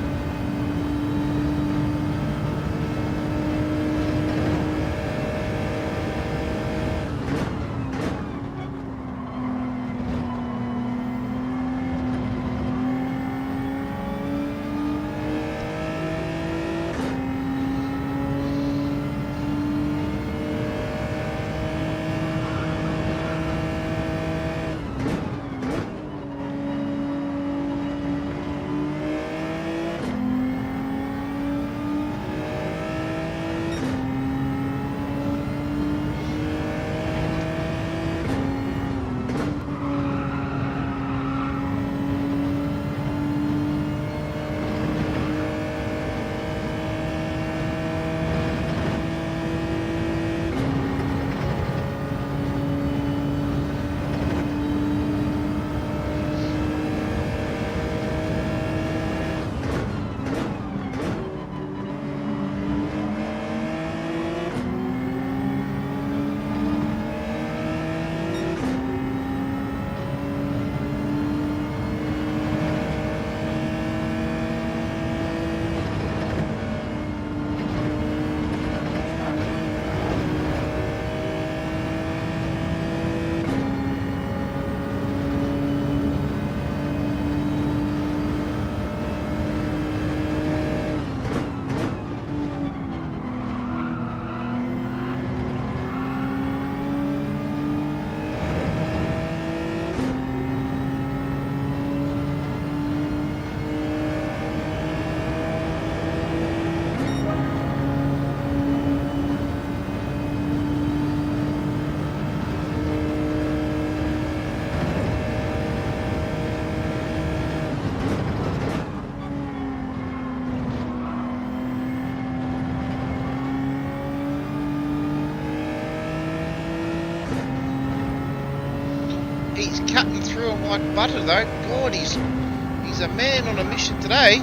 He's cutting through him like butter though. God, he's a man on a mission today.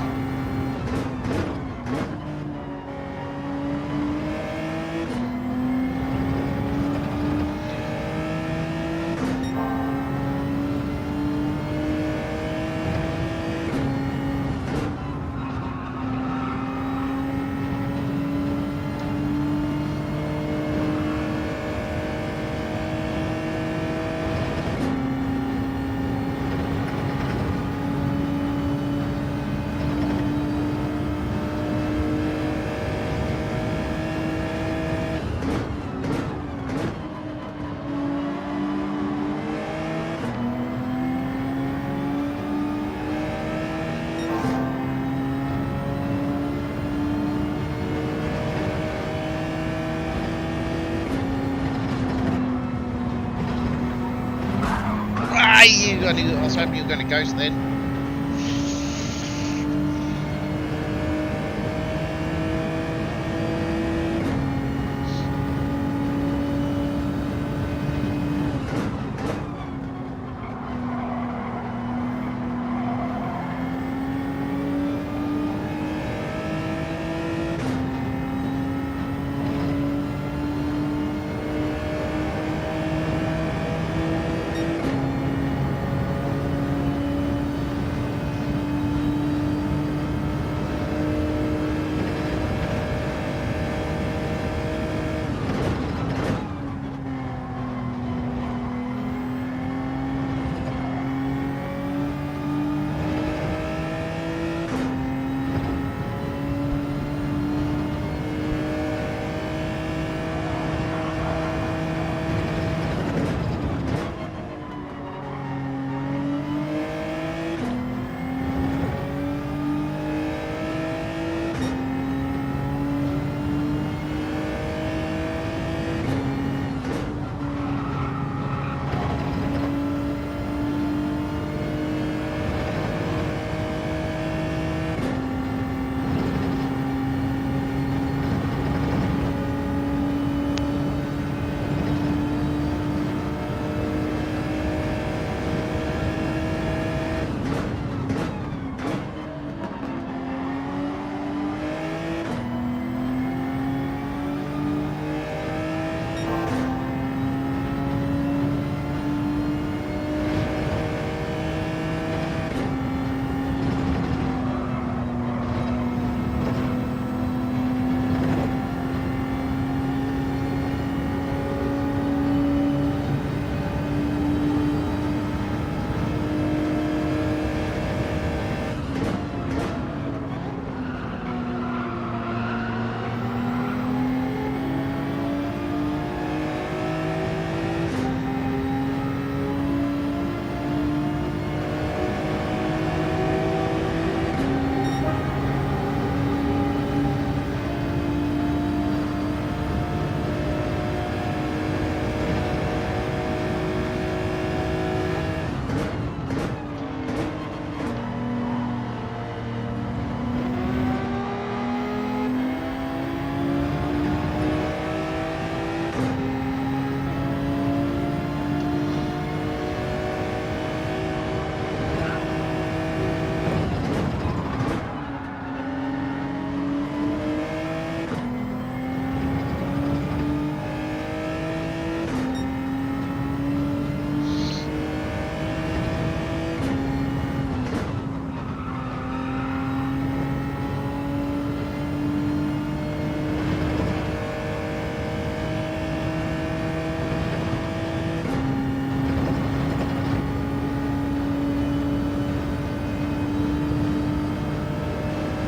I was hoping you were going to ghost then.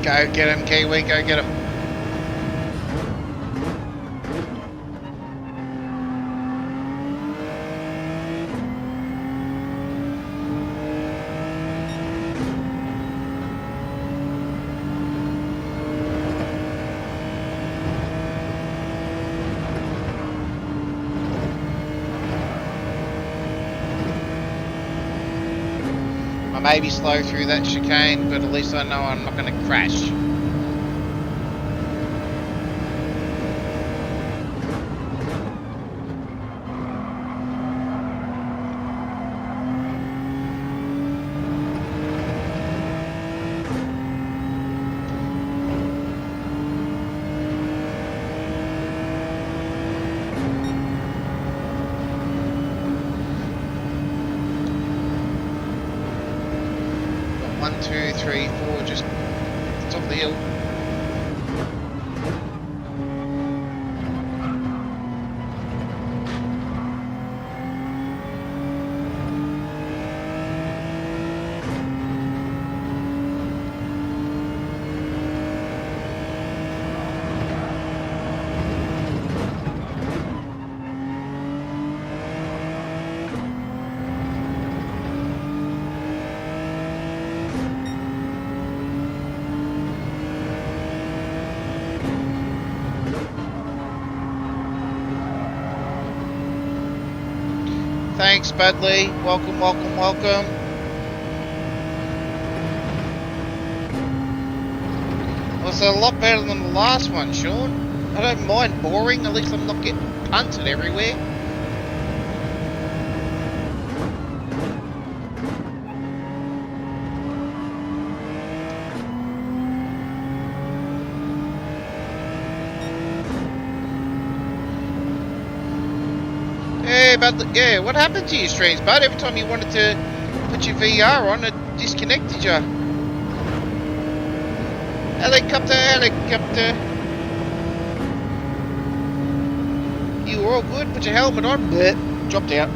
Go get him, Kiwi, go get him. I may be slow through that chicane, but at least I know I'm not going to crash. One, two, three, four, just top of the hill. Thanks, Budley. Welcome, welcome, welcome. Well, it's a lot better than the last one, Sean. I don't mind boring, at least I'm not getting punted everywhere. Yeah, what happened to your streams, bud? Every time you wanted to put your VR on, it disconnected you. Helicopter, helicopter. You were all good, put your helmet on, but dropped out.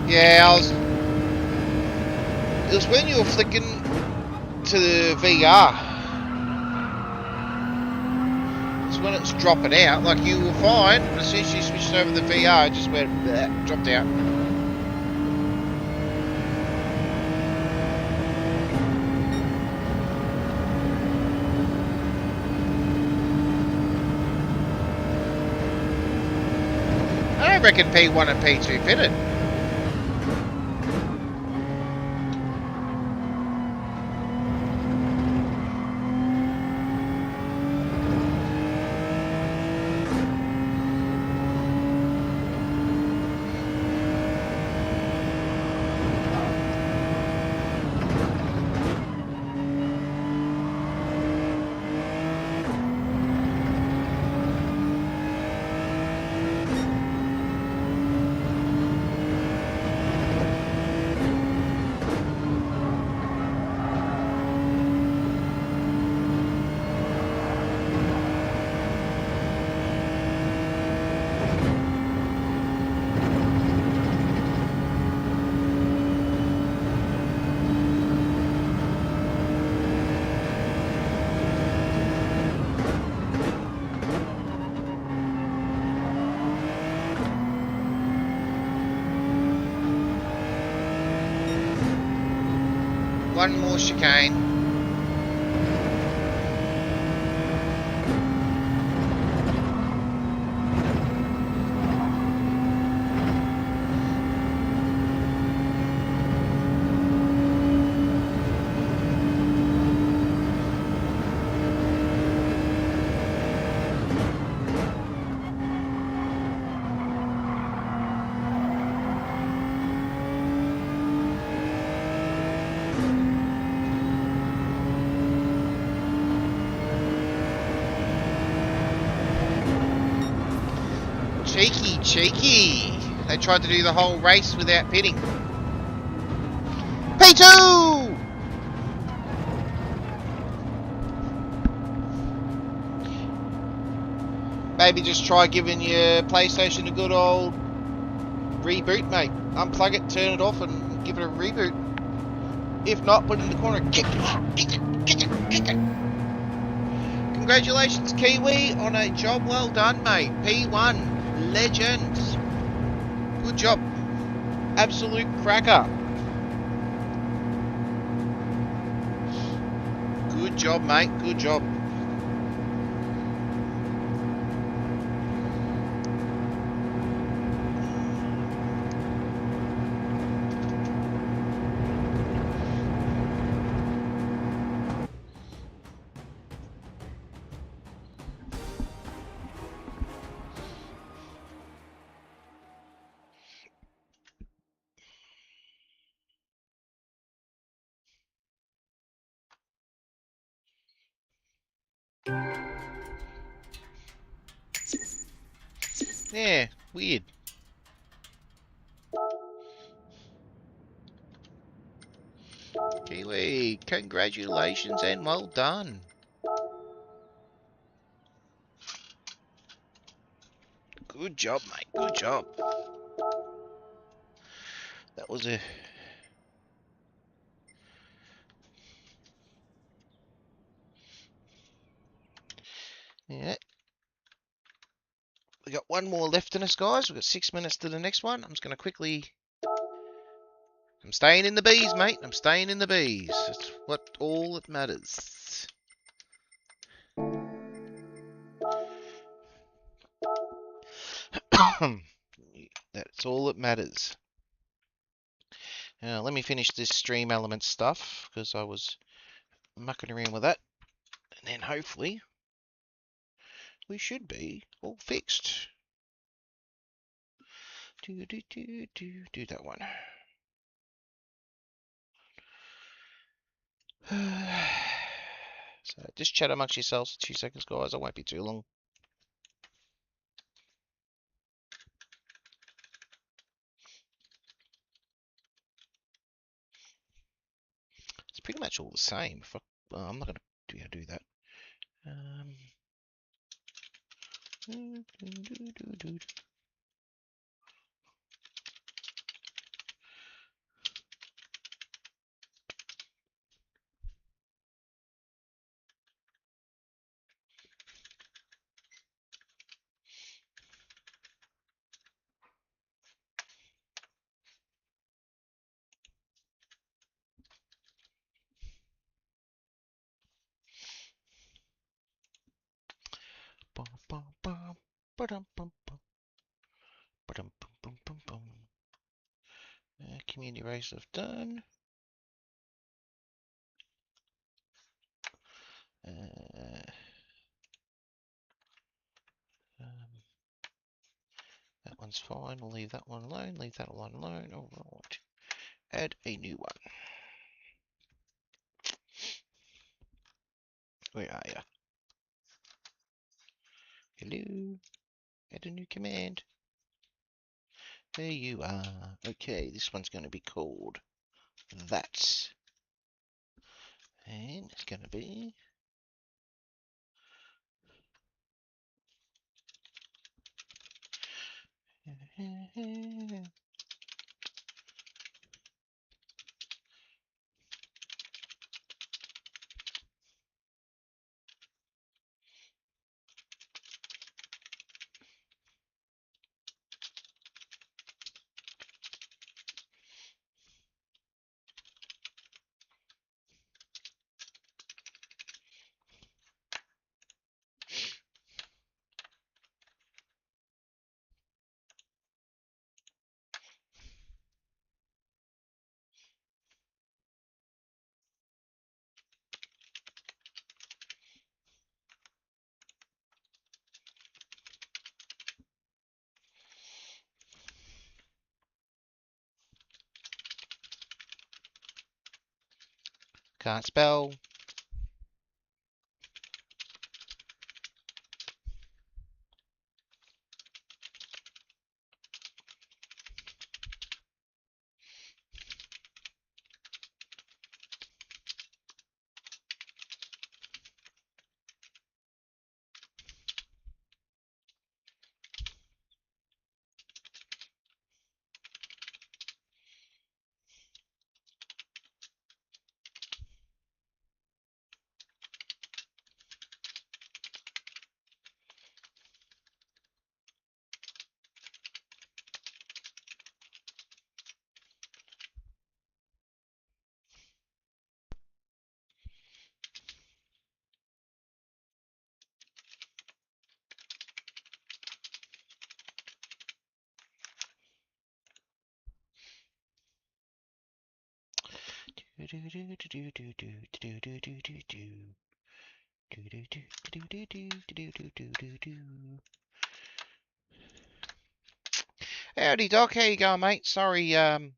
Yeah, it was when you were flicking to the VR. It's when it's dropping out. Like, you were fine, but as soon as you switched over the VR, it just went bleh, dropped out. I don't reckon P1 and P2 fitted. one more chicane. Cheeky, cheeky. They tried to do the whole race without pitting. P2! Maybe just try giving your PlayStation a good old reboot, mate. Unplug it, turn it off, and give it a reboot. If not, put it in the corner. Kick it. Congratulations, Kiwi, on a job well done, mate. P1, legends. Good job. Absolute cracker. Good job, mate. Good job. Yeah, weird. Kiwi, congratulations and well done. Good job, mate. Good job. That was a... Yeah. We got one more left in us, guys. We've got 6 minutes to the next one. I'm just going to quickly... I'm staying in the bees, mate. I'm staying in the bees. That's what all that matters. That's all that matters. Now, let me finish this stream element stuff, because I was mucking around with that. And then hopefully, we should be all fixed. Do that one. So just chat amongst yourselves for 2 seconds, guys. I won't be too long. It's pretty much all the same. I'm not going to do that. Community race I've done. That one's fine. We'll leave that one alone. Leave that one alone. All right. Add a new one. Where are you? Hello. Add a new command. There you are. Okay, this one's going to be called that. And it's going to be... Can't spell. Howdy, Doc. How you going, mate? Sorry, my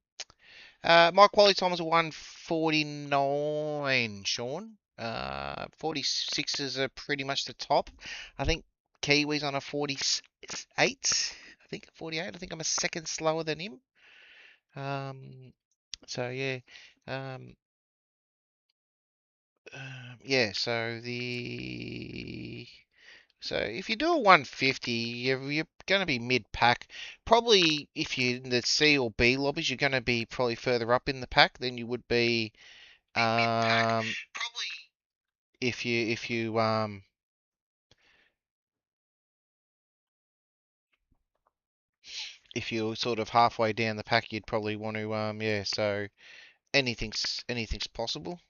quality time was a 1:49, Sean. 46s are pretty much the top. I think Kiwi's on a 48. I think 48. I think I'm a second slower than him. So yeah. Um, yeah. So if you do a 150, you're going to be mid-pack. Probably if you're in the C or B lobbies, you're going to be probably further up in the pack than you would be if you're sort of halfway down the pack, you'd probably want to yeah. So anything's possible.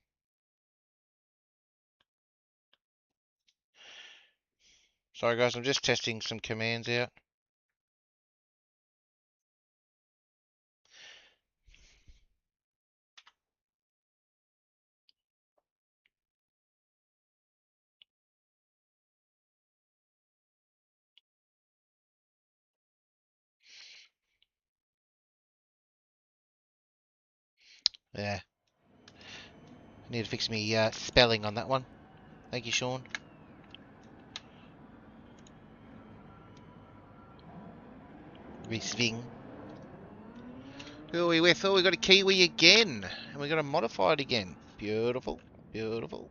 Sorry guys, I'm just testing some commands out. Yeah, I need to fix me spelling on that one. Thank you, Sean. Resving. Who are we with? Oh, we got a Kiwi again, and we got a modified again. Beautiful, beautiful.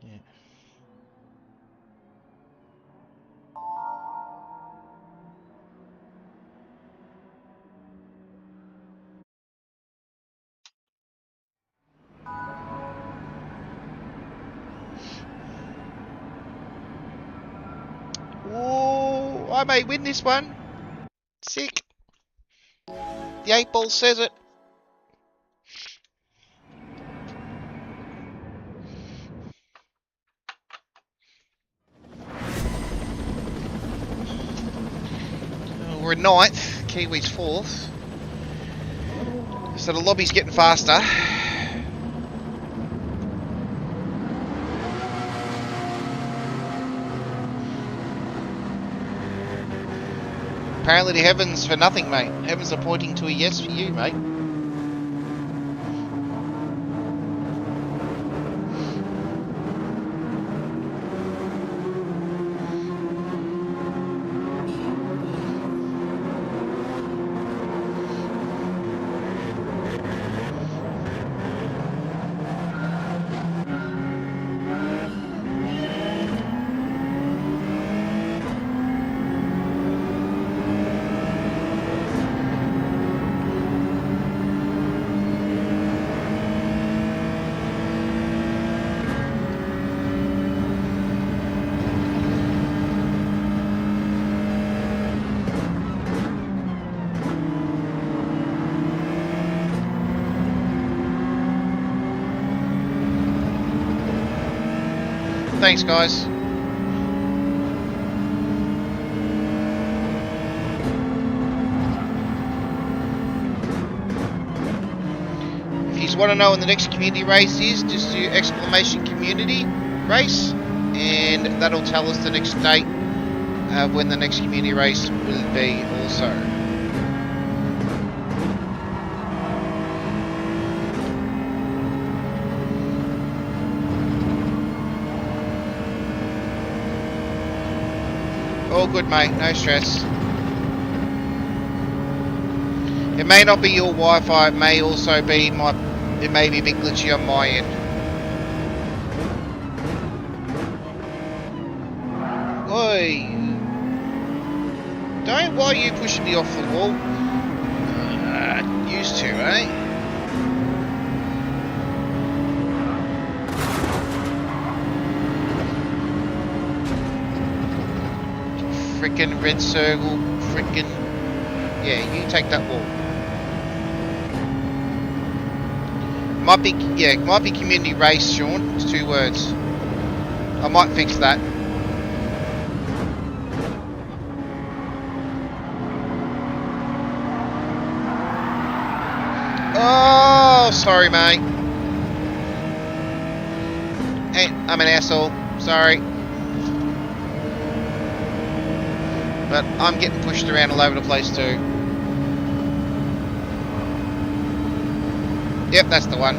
Yeah. Oh, I may win this one. Sick. The 8 ball says it. We're in 9th. Kiwi's 4th. So the lobby's getting faster. Apparently the heavens for nothing, mate. Heavens are pointing to a yes for you, mate. Thanks, guys. If you want to know when the next community race is, just do exclamation community. race, and that'll tell us the next date when the next community race will be also. All good, mate, no stress. It may not be your Wi-Fi, it may also be it may be a bit glitchy on my end. Oi! Don't, why are you pushing me off the wall? Used to, eh? Frickin' red circle, frickin'... Yeah, you take that wall. Might be community race, Sean. It's 2 words. I might fix that. Oh, sorry, mate. Hey, I'm an asshole. Sorry. But I'm getting pushed around all over the place too. Yep, that's the one.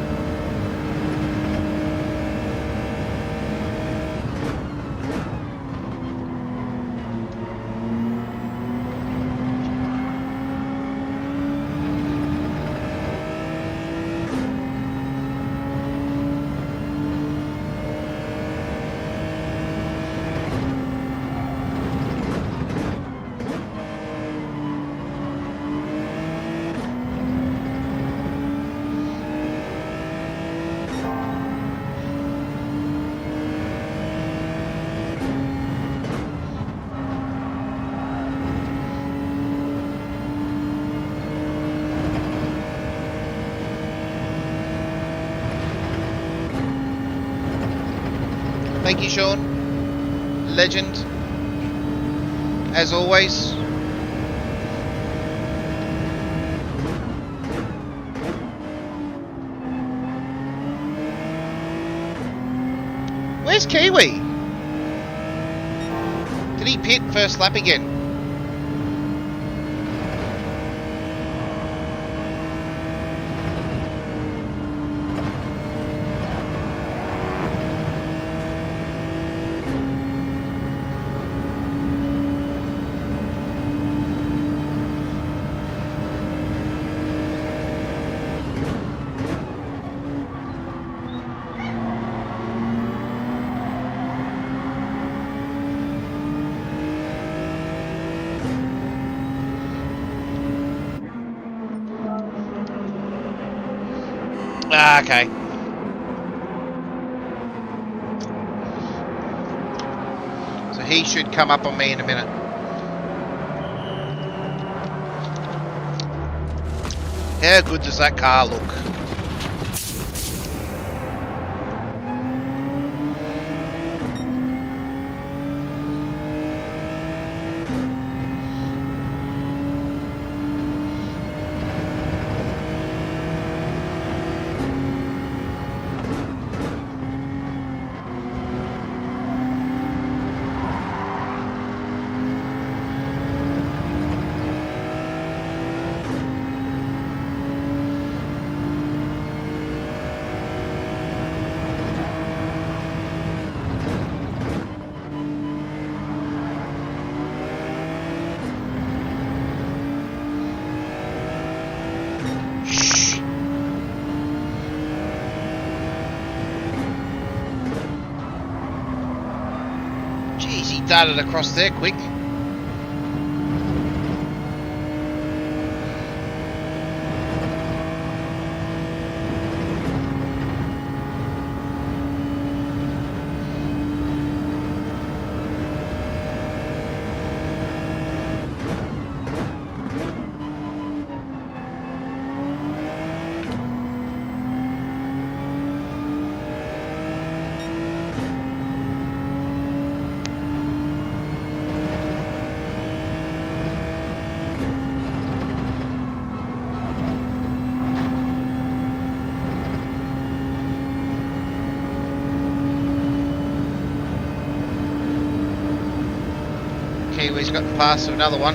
Thank you, Sean. Legend. As always. Where's Kiwi? Did he pit first lap again? Ah, okay. So he should come up on me in a minute. How good does that car look? Darted across there quick. Kiwi's got the pass of another one.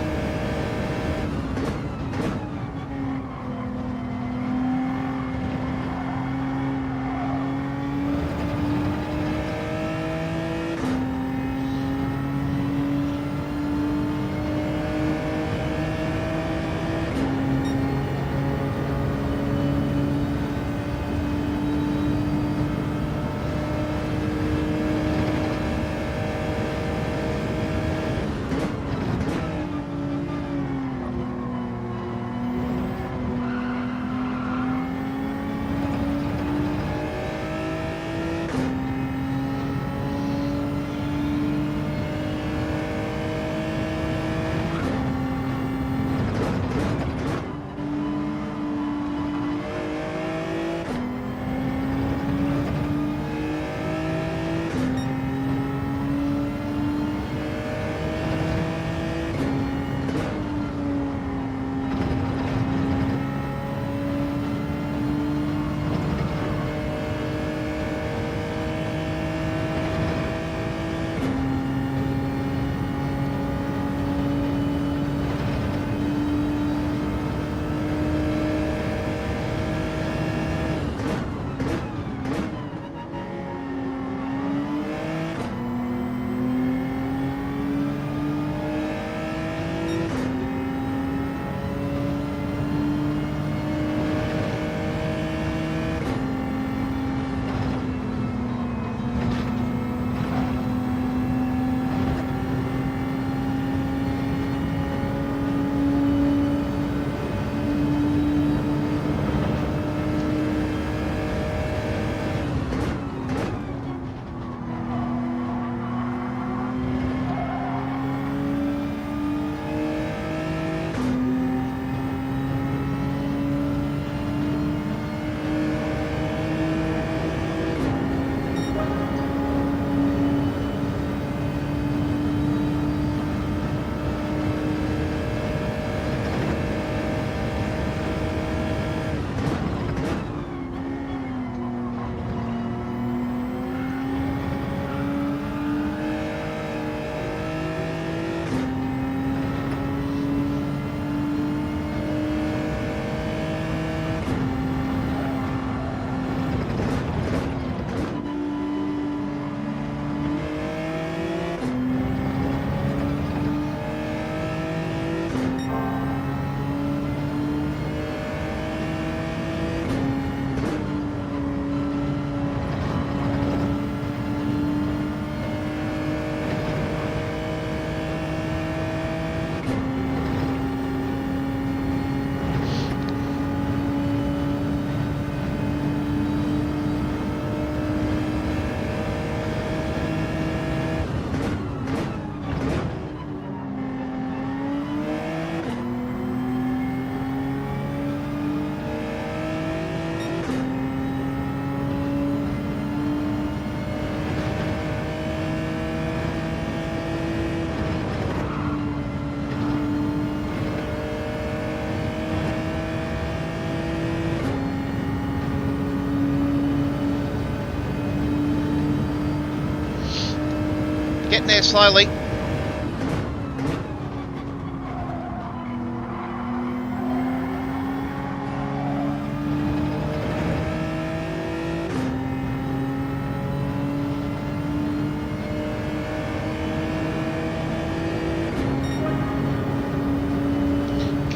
Getting there slowly.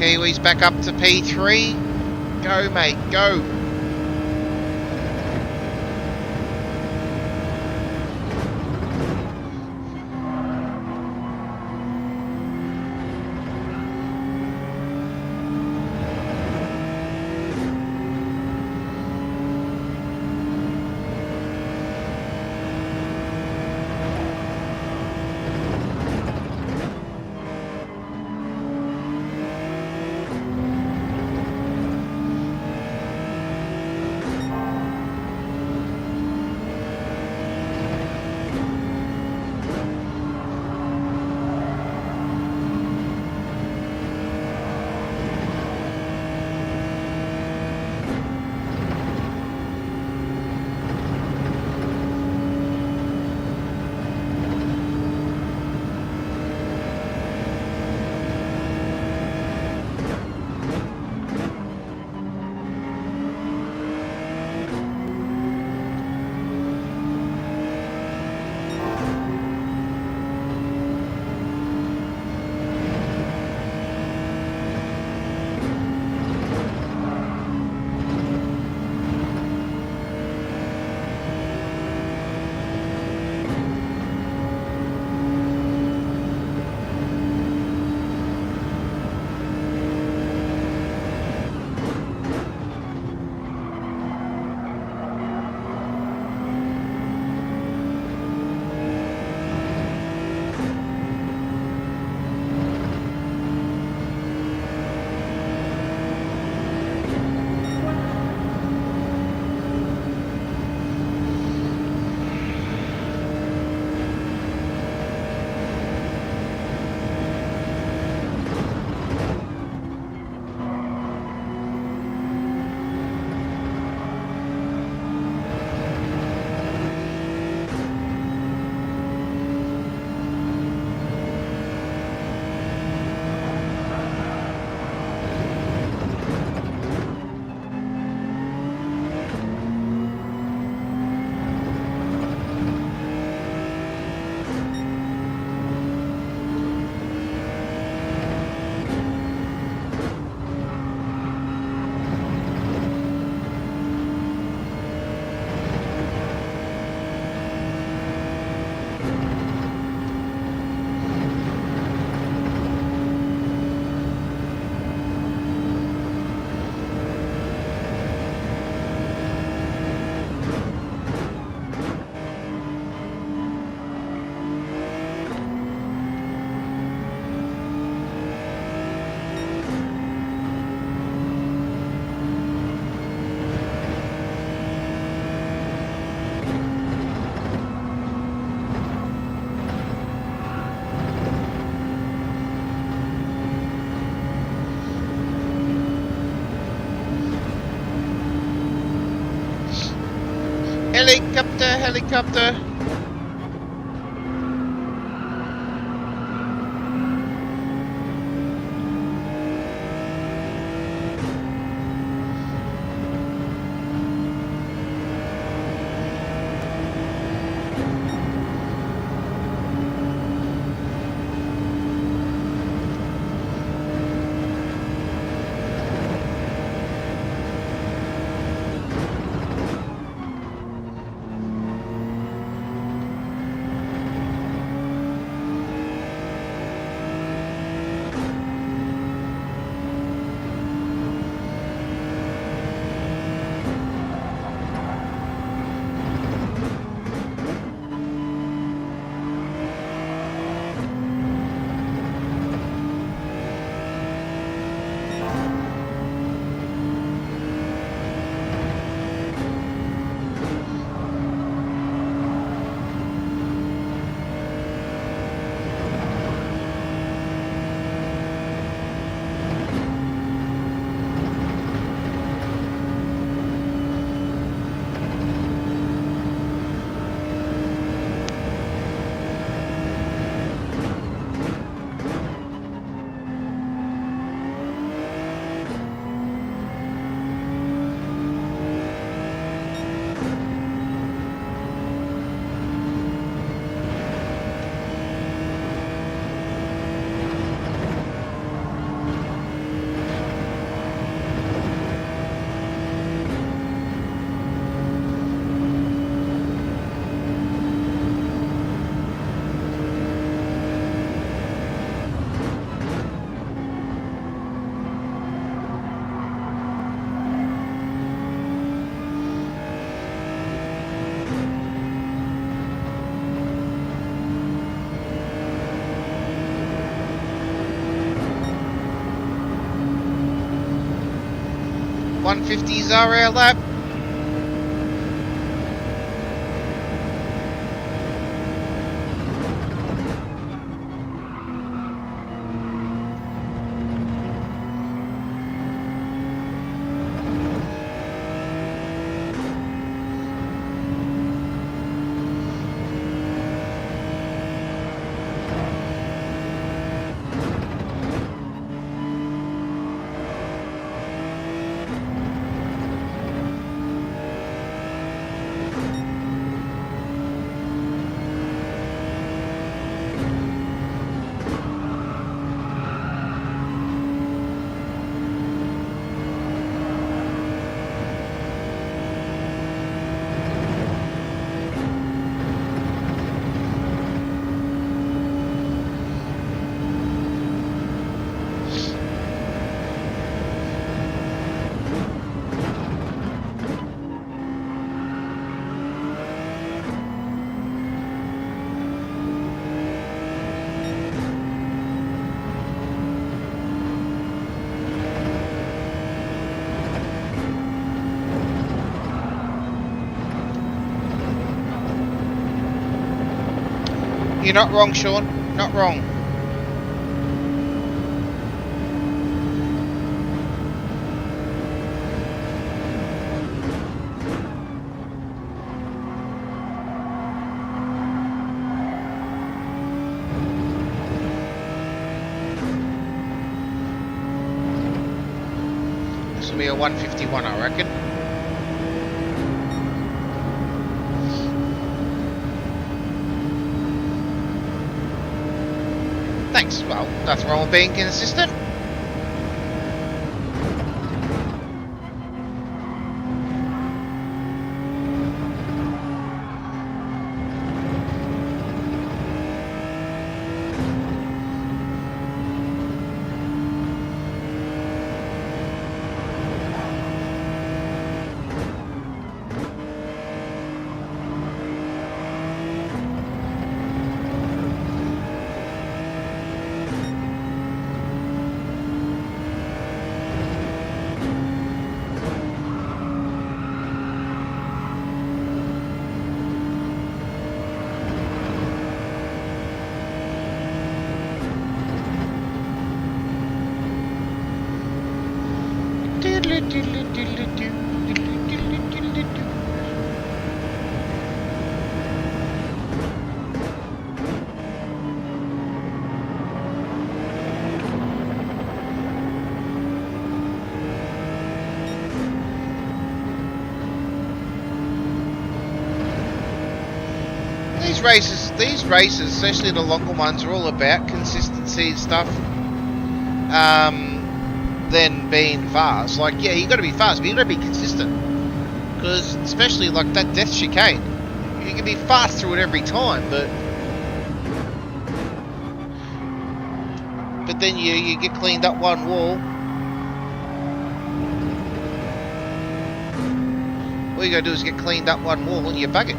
Kiwi's back up to P3. Go, mate, go. Helicopter, helicopter. .150 Zara lap. You're not wrong, Sean. Not wrong. This will be a 151, I reckon. Thanks. Well, nothing wrong with being consistent. these races, especially the longer ones, are all about consistency and stuff. Than being fast. Like, yeah, you got to be fast, but you got to be consistent. Because especially like that death chicane, you can be fast through it every time, but then you get cleaned up one wall. All you gotta do is get cleaned up one wall and you bug it.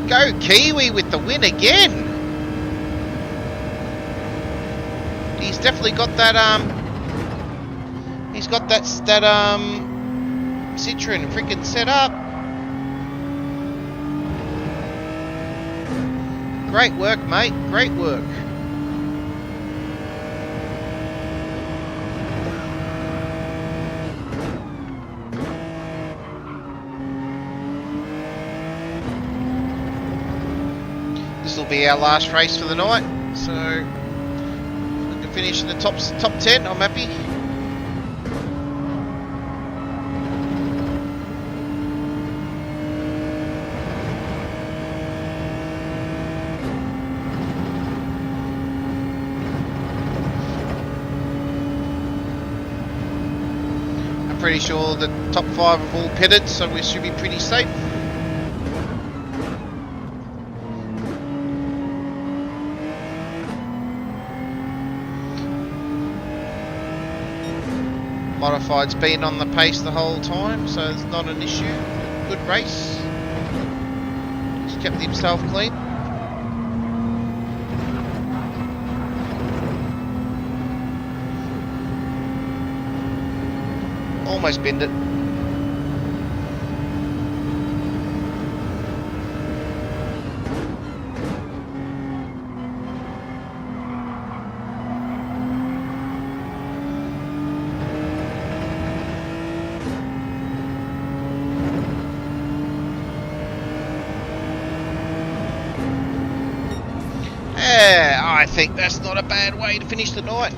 Go Kiwi with the win again. He's definitely got that he's got that Citroen freaking set up. Great work, mate. Great work. This will be our last race for the night, so if we can finish in the top 10, I'm happy. I'm pretty sure the top 5 have all pitted, so we should be pretty safe. Modified's been on the pace the whole time, so it's not an issue. Good race. He's kept himself clean. Almost binned it. I think that's not a bad way to finish the night.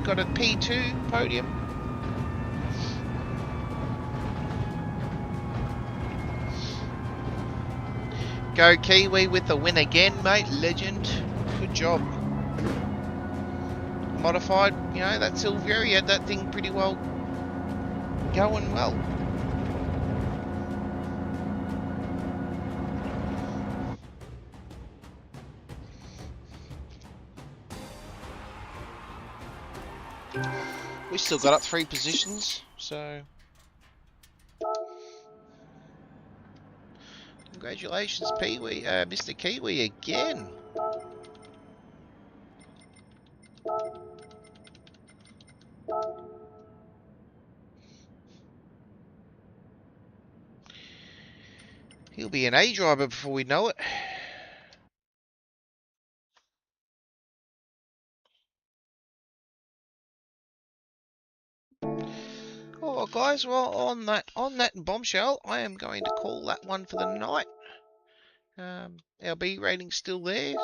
Got a P2 podium. Go Kiwi with the win again, mate. Legend. Good job. Modified, you know, that Silveria had that thing pretty well going well. We still got up 3 positions, so congratulations, Mr. Kiwi again. He'll be an A driver before we know it. Oh, guys, well, on that bombshell, I am going to call that one for the night. Our B rating's still there.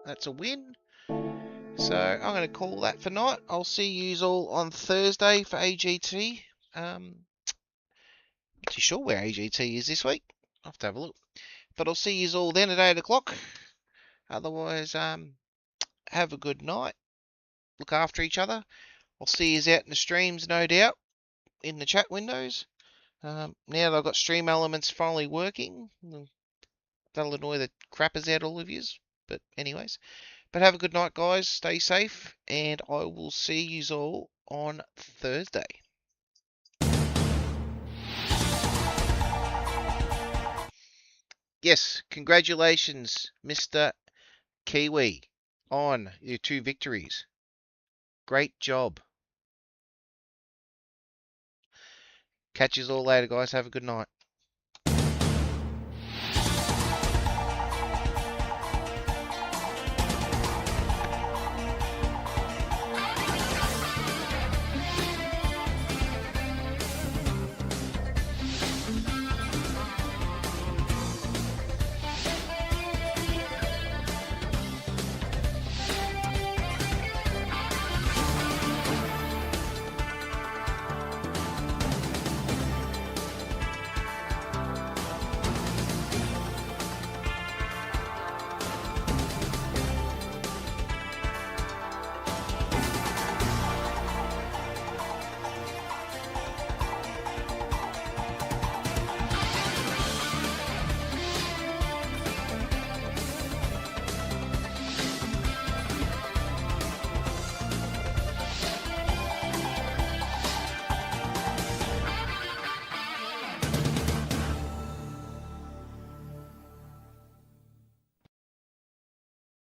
That's a win. So I'm going to call that for night. I'll see you all on Thursday for AGT. Not too sure where AGT is this week. I'll have to have a look. But I'll see you all then at 8 o'clock. Otherwise, have a good night. Look after each other. I'll see you out in the streams, no doubt, in the chat windows. Now that I've got stream elements finally working, that'll annoy the crappers out all of yous. But anyways, but have a good night, guys. Stay safe, and I will see you all on Thursday. Yes, congratulations, Mr. Kiwi, on your 2 victories. Great job. Catch you all later, guys. Have a good night.